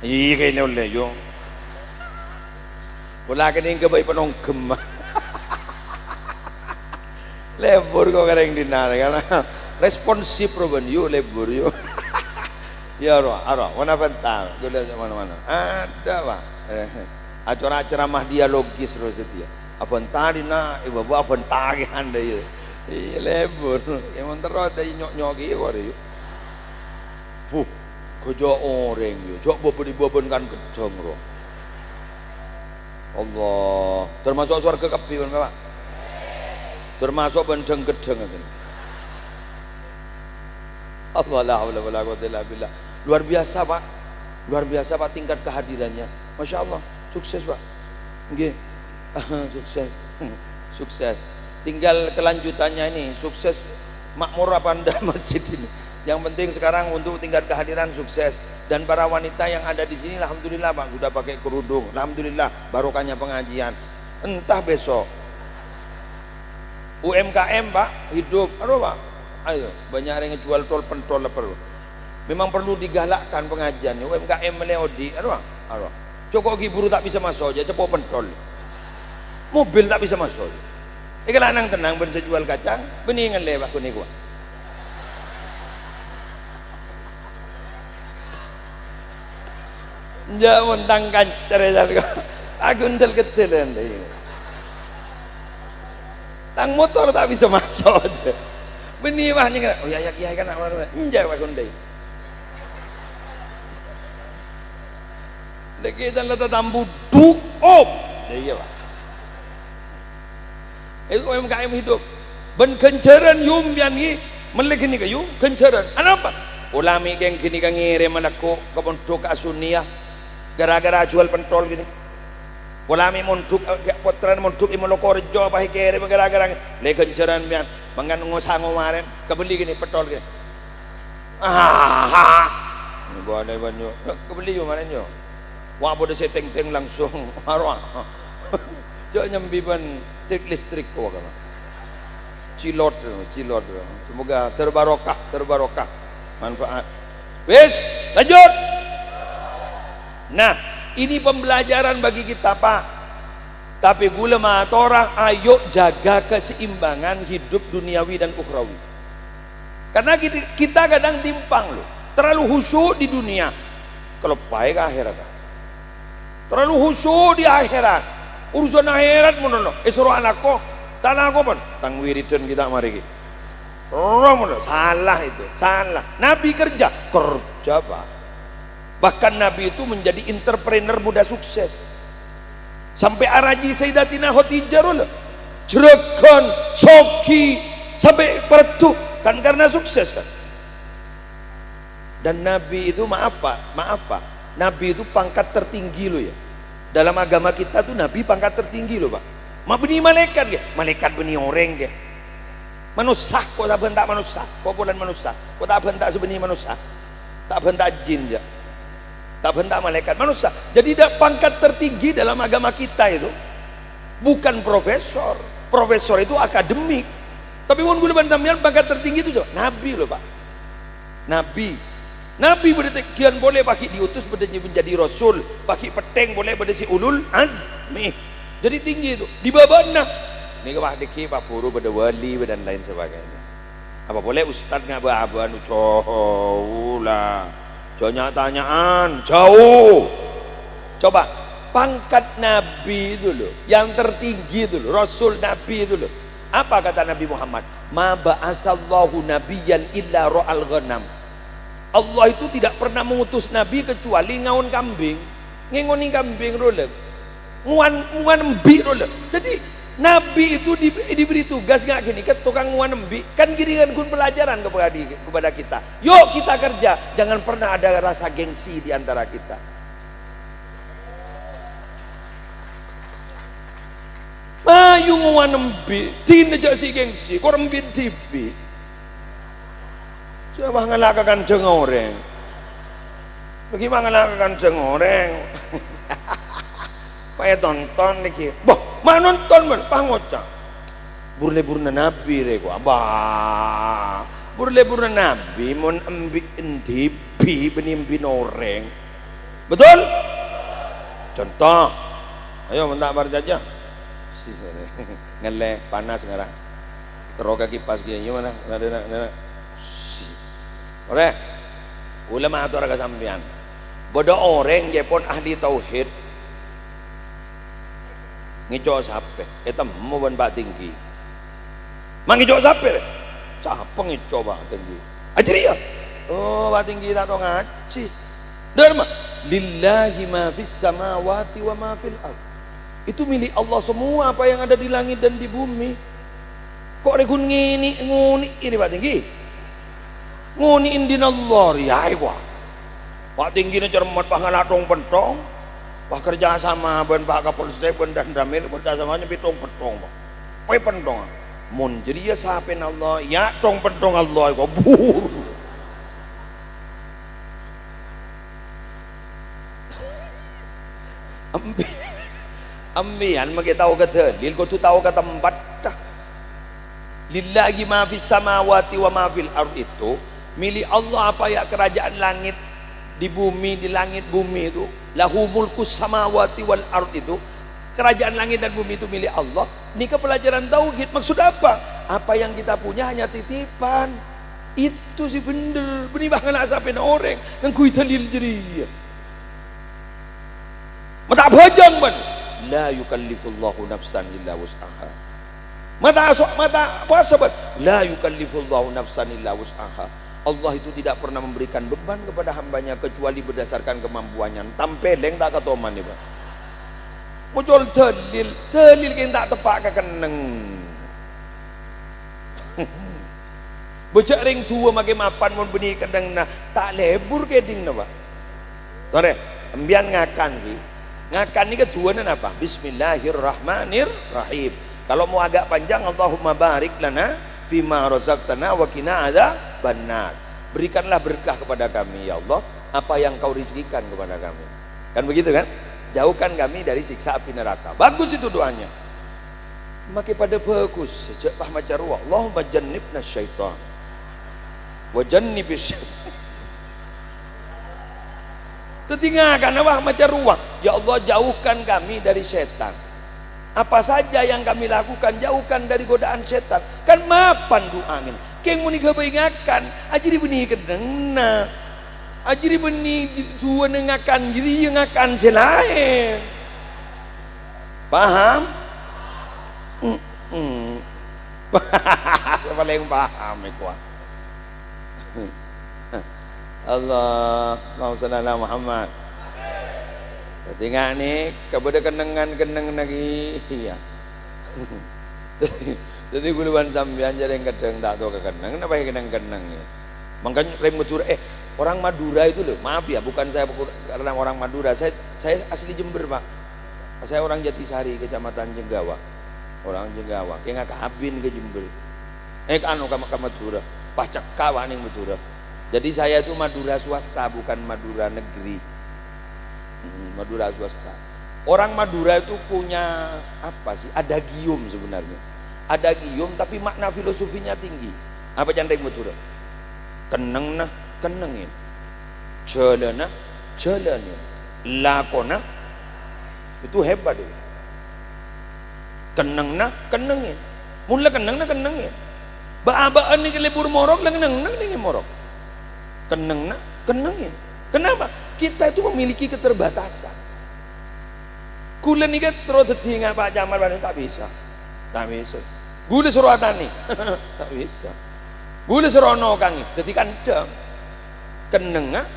iya kayaknya oleh yo pula kening kebaik penonggem lebur kok kering dinar karena responsif roban yuk lebur yuk ya roh mana bentar gue lihat mana ada Pak acara-acara mah dialogis terus dia apa tadi nak ibu apa tadi anda ya iya lebur yang terus ada nyok kok yuk kerja orang yuk coba beri kan gedong roh Allah termasuk surga kepi kan Pak termasuk bendeng gedeng Allah la haula wala quwwata illa billah luar biasa Pak tingkat kehadirannya Masya Allah sukses Pak nggih sukses tinggal kelanjutannya ini sukses makmur apa anda masjid ini yang penting sekarang untuk tingkat kehadiran sukses dan para wanita yang ada di sini alhamdulillah Pak sudah pakai kerudung alhamdulillah barokahnya pengajian entah besok UMKM Pak hidup aduh Pak ayo banyak yang jual tol pentol perlu memang perlu digalakkan pengajiannya UMKM meleodi aduh cokok giburu tak bisa masuk aja cepok pentol mobil tak bisa masuk ikan lanang tenang ben jual kacang beningan lewat kuning gua jangan tangkan cerai aku ndel ketilan tang motor tak bisa masuk aja benih mahnya oh ya kiai kan njak aku ndai lagi dan lata tambu duk iya Pak itu UMKM hidup ben kenceran yum biani melek ini kayu kenceran apa ulami yang kini kan ngirim anakku ke pondok Asuniyah gara-gara jual pentol gini Polami montuk potran montuk Imolokorjo apa kere gara-gara le kenceran bian mangan ngosang kemarin kebeli gini petol gini. Ini buat ada banyak kebeli yo mana yo. Wah bodoh seteng-teng langsung marah. Jok nyambi ban listrik kok kan. Cilot. Semoga terbarokah manfaat. Wes, lanjut. Nah, ini pembelajaran bagi kita, Pak. Tapi gula orang, ayo jaga keseimbangan hidup duniawi dan ukhrawi. Karena kita kadang timpang loh. Terlalu khusyuk di dunia, kalau baik ke akhirat. Terlalu khusyuk di akhirat. Urusan akhirat mono. Suruh anakku, tanah aku pun tang wiridan kita mari. Salah itu, salah. Nabi kerja, Pak. Bahkan Nabi itu menjadi entrepreneur muda sukses. Sampai araji Sayyidatina Khadijah loh. Jeragan, soki, sampai pertu kan karena sukses kan. Dan Nabi itu maaf Pak. Nabi itu pangkat tertinggi loh ya. Dalam agama kita tuh Nabi pangkat tertinggi loh Pak. Ma beni malaikat ya, malaikat beni orang ya. Manusia kok tak bentak manusia, kok bulan manusia, kok tak bentak sebeni manusia, tak bentak jin ya. Tak bentak malaikat manusia. Jadi pangkat tertinggi dalam agama kita itu bukan profesor. Profesor itu akademik. Tapi mun gula sampean pangkat tertinggi itu Nabi loh Pak. Nabi berdekian boleh pakai diutus menjadi rasul, pakai peteng boleh berdesi ulul azmi. Jadi tinggi itu. Di babana. Ini ke Pak Puru pada wali dan lain sebagainya. Apa boleh ustaz ngaba-aban jauh lah. Tanyaan jauh. Coba pangkat Nabi itu loh, yang tertinggi itu loh, Rasul Nabi itu loh. Apa kata Nabi Muhammad? Ma ba'atsallahu nabiyyan illa ra'al ghanam. Allah itu tidak pernah mengutus Nabi kecuali ngawon kambing, ngengoni kambing rolek, nguan embi rolek. Jadi Nabi itu diberi tugas nggak gini ke tukang nguan embi, kan gini kan kun pelajaran kepada kita. Yuk kita kerja, jangan pernah ada rasa gengsi di antara kita. Mayu nguan embi, tidak si gengsi, kor embi tibi. Coba ngelakakan jengoreng. Bagaimana ngelakakan jengoreng? Paya tonton niki. Boh, mana nonton men pangoca. Burle-burna Nabi reko. Abah. Burle-burna Nabi mon embi endibi benimbi noreng. Betul? Contoh. Ayo minta bar aja. Ngele panas sekarang. Teroga kipas gini gimana? Nada. Ore. Ulama atau raga sampean. Bodoh orang je pun ahli tauhid. Ngico sape eta mau ban pak tinggi mangico sape siapa ngico pak tinggi ajri ya oh pak tinggi tak tahu ngaji dharma lillahi ma fis samawati wa ma fil ard itu milik Allah semua apa yang ada di langit dan di bumi kok rekun nguni ini pak tinggi nguni indinallah ya iwa pak tinggi ini cermat pangalatong pentong Pak kerja sama ben Pak Kapolsek ben dan Damir kerja samanya pitong petong Pak. Pai pentong. Mun jadi ya sapen Allah ya tong pentong Allah kok buru. Ambian mage tahu kata lil ko tu tahu kata tempat dah. Lillahi ma fis samawati wa ma fil ard itu milik Allah apa ya kerajaan langit di bumi, di langit bumi itu lahu mulkus samawati wal ard itu kerajaan langit dan bumi itu milik Allah. Ini pelajaran tauhid. Maksud apa? Apa yang kita punya hanya titipan. Itu sih bener. Beni bahkan asapin orang yang kui talil jadi. Mata bajang man. La yukallifullahu nafsan illa wus'aha. Mata apa sahabat? La yukallifullahu nafsan illa wus'aha. Allah itu tidak pernah memberikan beban kepada hambanya kecuali berdasarkan kemampuannya. Tampeleng tak katoman nih Pak. Muncul telil yang tak tepak ke keneng. Bocah ring tua makin mapan mau benih kendang nah tak lebur keding nah Pak. Tore, embian ngakan ki Ngakan ini keduanan apa? Bismillahirrahmanirrahim. Kalau mau agak panjang, Allahumma barik lana fima razaqtana wa qina adzabannar. Berikanlah berkah kepada kami ya Allah apa yang kau rizkikan kepada kami. Kan begitu kan? Jauhkan kami dari siksa api neraka. Bagus itu doanya. Makin pada bagus sejak macam ruah. Allahumma jannibna syaitan wa jannibis syaitan. Tertinggalkan apa macam ruah. Ya Allah jauhkan kami dari setan. Apa saja yang kami lakukan jauhkan dari godaan setan. Kan mapan doangin. Keng muni kebaingakan ajri benih kedengna. Ajri benih tuan ngakan jadi ngakan selain. Paham? Paling paham ikhwan. Allah Allahumma Muhammad. Tengok ni kepada kenangan-kenangan lagi ya. Jadi guluan sambian jadi yang kadang tak tahu kenang. Kenapa yang kenang-kenang ya? Makanya rem Madura orang Madura itu loh, maaf ya, bukan saya karena orang Madura. Saya asli Jember, Pak. Saya orang Jatisari, Kecamatan Jenggawa. Orang Jenggawa, kayak ngak abin ke Jember. Anu ke Madura, pacak kawan yang Madura. Jadi saya itu Madura swasta, bukan Madura negeri. Madura swasta. Orang Madura itu punya apa sih? Adagium sebenarnya. Adagium tapi makna filosofinya tinggi. Apa candeng Madura? Keneng nah, kenengin. Jalana, jalanin. Lakona, itu hebat itu. Keneng nah, kenengin. Mula keneng nah, kenengin. Ba-baan ni kelebur morok lah keneng nah, kenengin morok. Keneng nah, kenengin. Kenapa? Kita itu memiliki keterbatasan. Kula ni kan terus tertinggal Pak Jamal tak bisa. Tak bisa. Gula suruh atani. Tak bisa. Gula suruh no kangi. Jadi kandang. Keneng ah,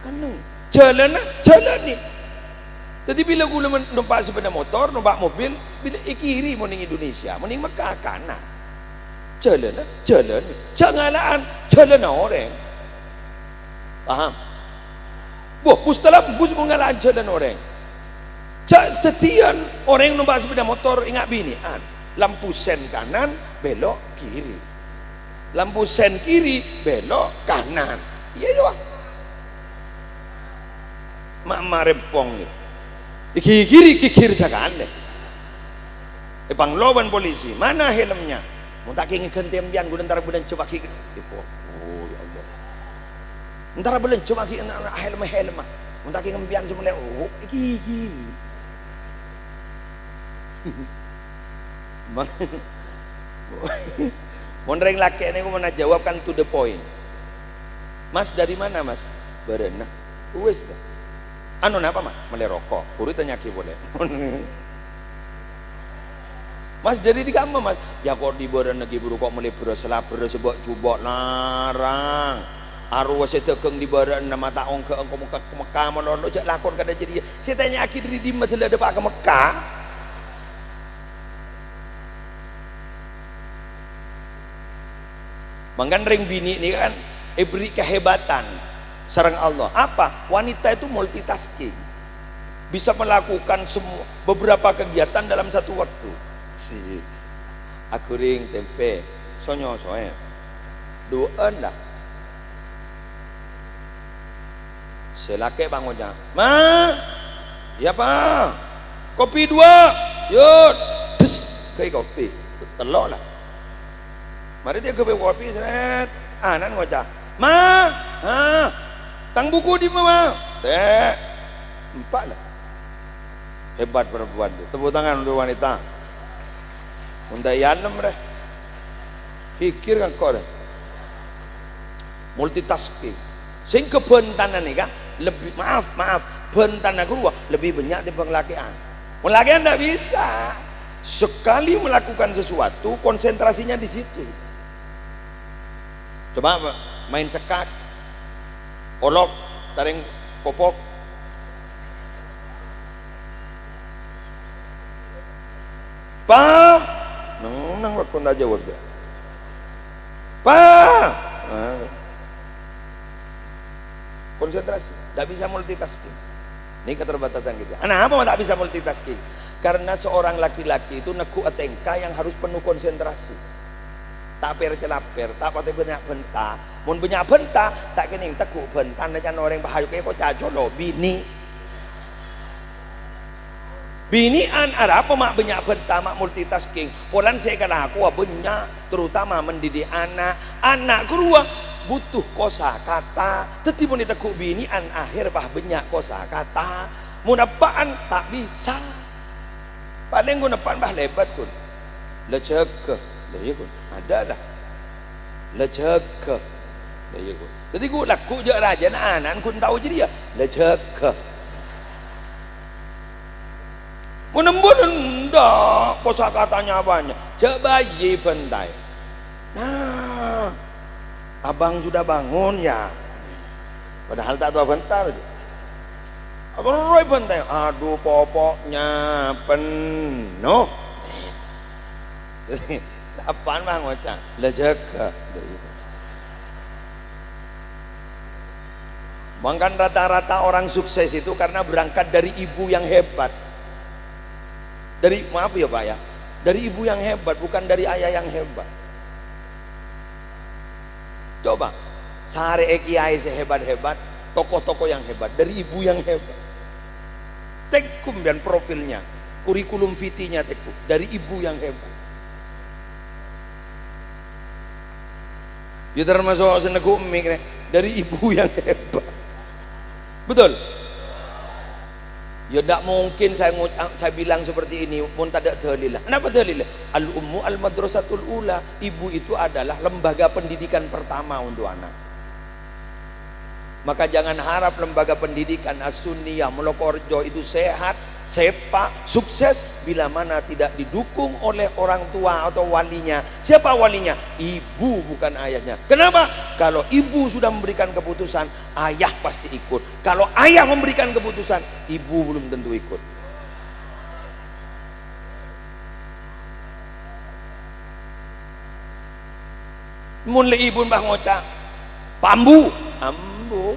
keneng. Jalan ah, jalan ni. Jadi bila gula numpak sepeda motor, numpak mobil, bila kiri mau ning Indonesia, mau ning Mekah kanan. Jalan ah, jalan ni. Janganlah jalan orang. Paham? Wah, bus dalam bus mengalah jalan orang. Tetian orang yang numpak sepeda motor ingat binian. Lampu sen kanan, belok kiri. Lampu sen kiri, belok kanan. Iya doang. Mak marepong ni. Kiri kiri sekali. Panglawan polisi, mana helmnya? Mau tak ingin kentembian, gue ntar bulan coba kiri. Oh ya Allah. Ntar bulan coba kiri helm. Mau tak ingin bian semula. Oh kiri. Mondreng laki ini aku mana jawabkan to the point. Mas dari mana mas? Barena. Uwes dah. Anu napa mas? Mulai rokok. Puri tanya ki boleh. Mas dari di kamar mas? Ya kok di barena lagi buru kok mulai berselabur sebab cubok larang. Arwah saya tekeng di barena mata ongke engkau ke Mekah melono jak lakon kada jadi. Saya tanya akhir di madela ada pak ke Mekah. Mangkan ring bini ini kan beri kehebatan sareng Allah. Apa? Wanita itu multitasking. Bisa melakukan semua beberapa kegiatan dalam satu waktu. Si aku ring tempe sonyo soe. Doan lah. Selake bangunnya. Ma, ya pak. Kopi 2. Yud. Des, kayak kopi. Telok lah. Mari dia ke kopi seret. Anan ngocah. Ma, tang buku di mana? Teh. 4 lah. Hebat perempuan itu. Tepuk tangan untuk wanita. Unda yanem deh. Pikir kan kau deh. Multitasking. Sing kebentanan nih kan lebih maaf bentanan gua lebih banyak daripada lakian. Lakian tidak bisa. Sekali melakukan sesuatu konsentrasinya di situ. Coba main sekak, olok, taring popok. Nang waktu ndak jawab dia. Konsentrasi, tidak bisa multitasking. Ini keterbatasan kita. Kenapa tak bisa multitasking? Karena seorang laki-laki itu neku atengka yang harus penuh konsentrasi. Tak per-celaper, tak pakai banyak bentah. Mun banyak bentah, tak kening tekuk bentah. Nanti orang bahaya kayak kau cajolo bini. Binian ada apa mak banyak bentah, mak multitasking. Polan saya kata aku banyak, terutama mendidik anak. Anak kedua butuh kosa kata. Tetapi mun ditekuk binian akhir bah banyak kosa kata. Mun apaan tak bisa. Paling guna pan bah lebat kun. Lecek ke. Dia kun ada dah lecek ke dia kun jadi gua laku je raja anak kun tahu je dia lecek ke menembun ndak kosa katanya banyak cebayi bentai. Nah abang sudah bangun ya padahal tak tahu bentar aja aku roy bentai aduh popoknya penuh. Apaan bang ngocak? Lejeka. Bahkan rata-rata orang sukses itu karena berangkat dari ibu yang hebat. Dari maaf ya Pak ya, dari ibu yang hebat bukan dari ayah yang hebat. Coba, sehari kiai sehebat-hebat, tokoh-tokoh yang hebat dari ibu yang hebat. Tekum dan profilnya, kurikulum vitae-nya tekum dari ibu yang hebat. Ya termasuk seneguk mik dari ibu yang hebat. Betul? Ya tidak mungkin saya bilang seperti ini pun tak ada dalil. Kenapa dalil? Al ummu al madrasatul ula. Ibu itu adalah lembaga pendidikan pertama untuk anak. Maka jangan harap lembaga pendidikan As-Sunniyah Molokorjo itu sehat, sepak, sukses bila mana tidak didukung oleh orang tua atau walinya. Siapa walinya? Ibu bukan ayahnya. Kenapa? Kalau ibu sudah memberikan keputusan, ayah pasti ikut. Kalau ayah memberikan keputusan, ibu belum tentu ikut. Mun le ibu mbah ngocak pambu, ambu.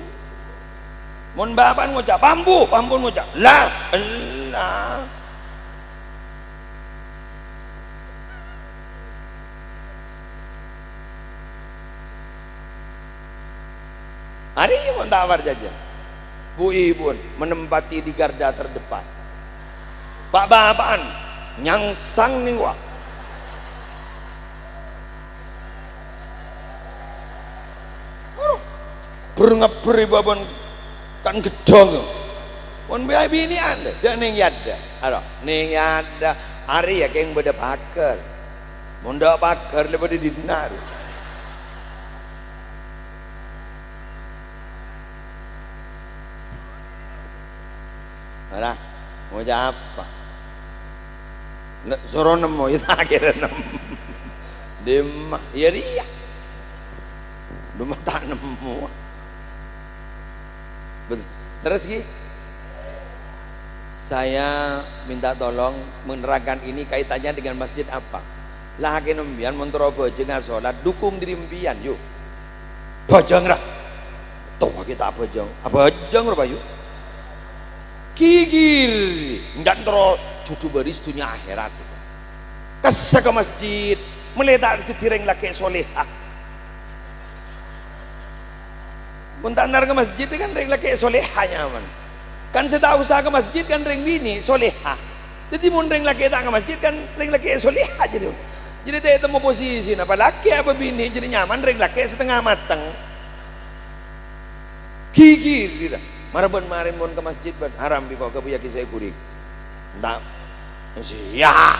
Mun bapak ngocak pambu, pambu ngocak lah, lah. Hari ini mau tawar jajan. Bu ibu menempati di garda terdepan. Pak bapakan nyangsang nih wak. Berngeberi babon kan gedong. Pun bayi ini anda, jangan ning yada. Alo, ning yada. Hari ya keng beda pakar. Munda pakar lebih dinar. Alah, mau jawab apa? Suruh nemu, itu akhirnya nemu. Dimah, ya dia. Dimah tak nemu. Betul. Terus Ki, saya minta tolong menerangkan ini kaitannya dengan masjid apa? Lah kenembian mentoro bojeng sholat dukung diri mbian yuk. Bojeng lah. Tuh kita bojeng. Bojeng apa yuk? Kikir ndak terus judu baris dunia akhirat. Kesek ke masjid meletak ditireng laki solehah. Muntanar ke masjid kan ring laki solehahnya man. Kan setahu usaha ke masjid kan ring bini solehah. Jadi mun ring laki tak ke masjid kan ring laki solehah jadi. Jadi dia temu posisi apa laki apa bini jadi nyaman ring laki setengah mateng. Kikir gitu. Marabon marin mon ke masjid ban haram bi kok kebuya kisah kurik. Ndak. Sia.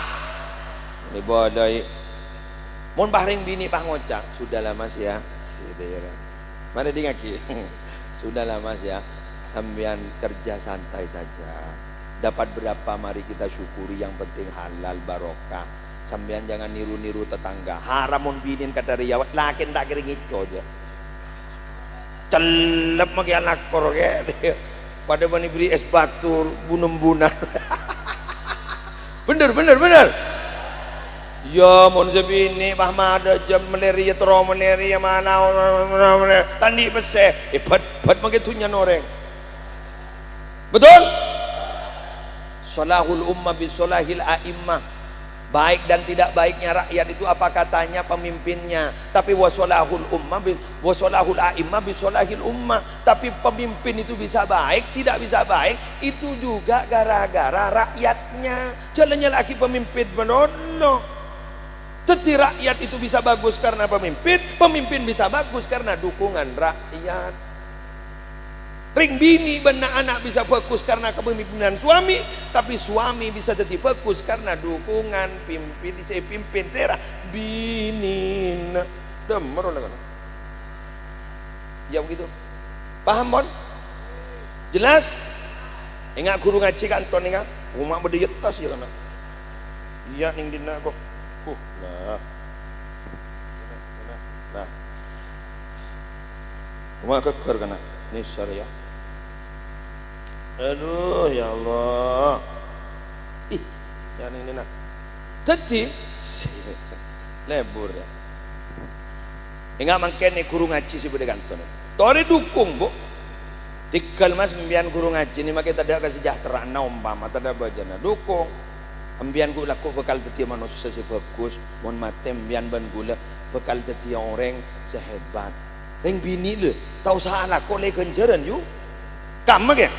Ni bodoi. Mon bahring bini pah ngocak, sudahlah Mas ya. Sidera. Mana dingaki? Sudahlah Mas ya. Sambian kerja santai saja. Dapat berapa mari kita syukuri, yang penting halal barokah. Sambian jangan niru-niru tetangga. Haram mon binin kata riawat lakin tak kering itu aja. Celep maki anak kor pada mani beri es batu bunum-bunan. bener ya mon sebini bahmada jam malaria tro malaria mana tandi bese bet maki tunya noreng Betul? Solahul ummah bisolahil a'immah. Baik dan tidak baiknya rakyat itu apa katanya pemimpinnya. Tapi wasolahul ummah wasolahul a'immah bisolahil ummah. Tapi pemimpin itu bisa baik, tidak bisa baik, itu juga gara-gara rakyatnya. Jalannya lagi pemimpin menolong. Tetapi rakyat itu bisa bagus karena pemimpin, pemimpin bisa bagus karena dukungan rakyat. Ring bini benak anak bisa fokus karena kepemimpinan suami, tapi suami bisa jadi fokus karena dukungan pimpin serah binin. Demer lah kan? Ya begitu. Paham bon? Jelas? Ingat guru ngaji kanton ingat? Rumah berdiri tas ya kan? Iya ning dina kok. Nah. Nah. Rumah keker kana. Ini syariah. Aduh ya Allah. Ih, yang ini nak. Jadi lebur ya. Ingat mangken ni guru ngaji si bude kanton. Tore dukung bu. Tikal mas membian guru ngaji ni makin tidak kesejahteraan na umpama tidak bajana dukung. Ambian gula laku bekal teti manusia si bagus. Mon mate ambian ban gula bekal teti orang sehebat. Ring bini le, tahu salah kau le kenjaran you. Kamu ke?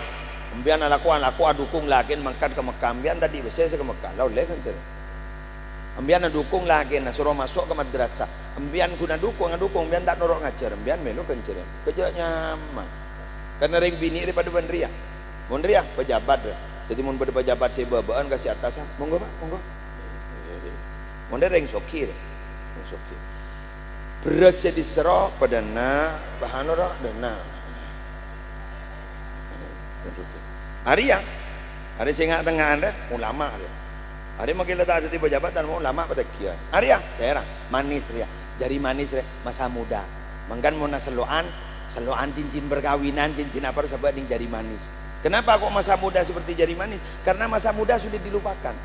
Ambian anakku dukung lagi mangkat ke Mekah. Ambian tadi besar ke Mekah. Lau le kenjaran. Ambian dukung lagi, suruh masuk ke madrasah. Ambian guna dukung, ambian tak norok ngajar. Ambian melu kenjaran. Kerja nyaman. Karena ring bini daripada Bendria. Bendria pejabat. Jadi mun pada pejabat saya babaan kasih atasan. Monggo pak, monggo. Mun ring sokir, ring sokir. Berasnya diserok pada na bahan orang dana. Hari singa tengah anda ulama dia. Hari makin letak jadi pejabatan ulama pada kia. Hari saya manis dia, jari manis dia masa muda. Mangkan mau seloan cincin berkawinan, cincin apa sebab ding jari manis. Kenapa kok masa muda seperti jari manis? Karena masa muda sulit dilupakan,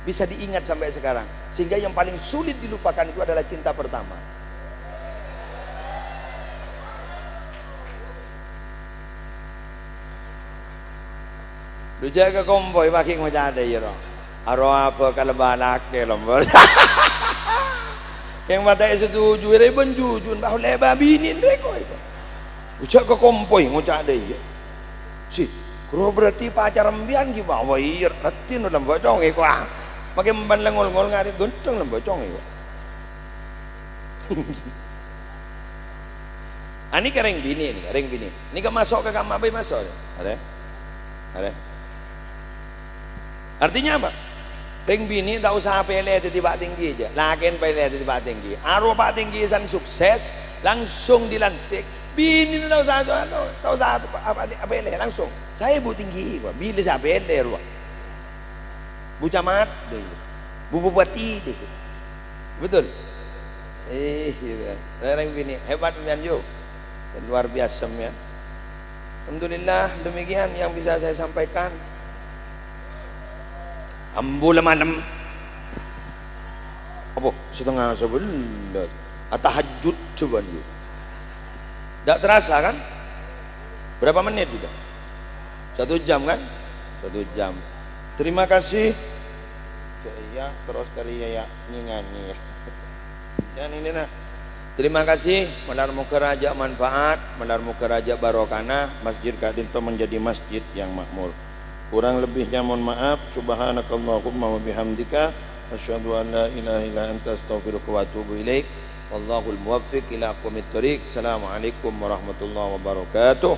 bisa diingat sampai sekarang. Sehingga yang paling sulit dilupakan itu adalah cinta pertama. Lu jaga komboy pakai ngocak ada ya roh. Aro apa kalau balak ke lombor. Yang mata setuju reben jujun bahu lebar binin reko itu. Lu jaga komboy ngocak ada ya. Si, kro berarti pacar ambian ki bawa ir retin udah bocong iku ah. Pakai memban lengol-ngol ngarit gontong lem bocong iku. Ani kering bini ini, kering bini. Ini ke masuk ke kamar bayi masuk. Ada? Artinya apa? Ring bini tak usah pele tiba tinggi aja. Lakin pele tiba tinggi. Aro pak tinggi san sukses langsung dilantik. Bini tak usah apa pele langsung. Saya bu tinggi, bila saya pele ruah. Bu camat deh. Bu bupati deh. Betul. Ring bini hebat menyanjung. Luar biasa ya. Alhamdulillah demikian yang bisa saya sampaikan. Ambu lemanem apa setengah sebelas tahajud coba dia tidak terasa kan berapa menit juga 1 jam kan 1 jam. Terima kasih ya terus kali ya nyanyi dan ini nah terima kasih menar muka raja manfaat menar muka raja barokana masjid Kadin itu menjadi masjid yang makmur. Kurang lebihnya mohon maaf. Subhanakallahumma wa bihamdika asyhadu an la ilaha illa anta astaghfiruka wa atubu ilaik. Wallahul muwaffiq ila aqwamit thoriq. Assalamualaikum warahmatullahi wabarakatuh.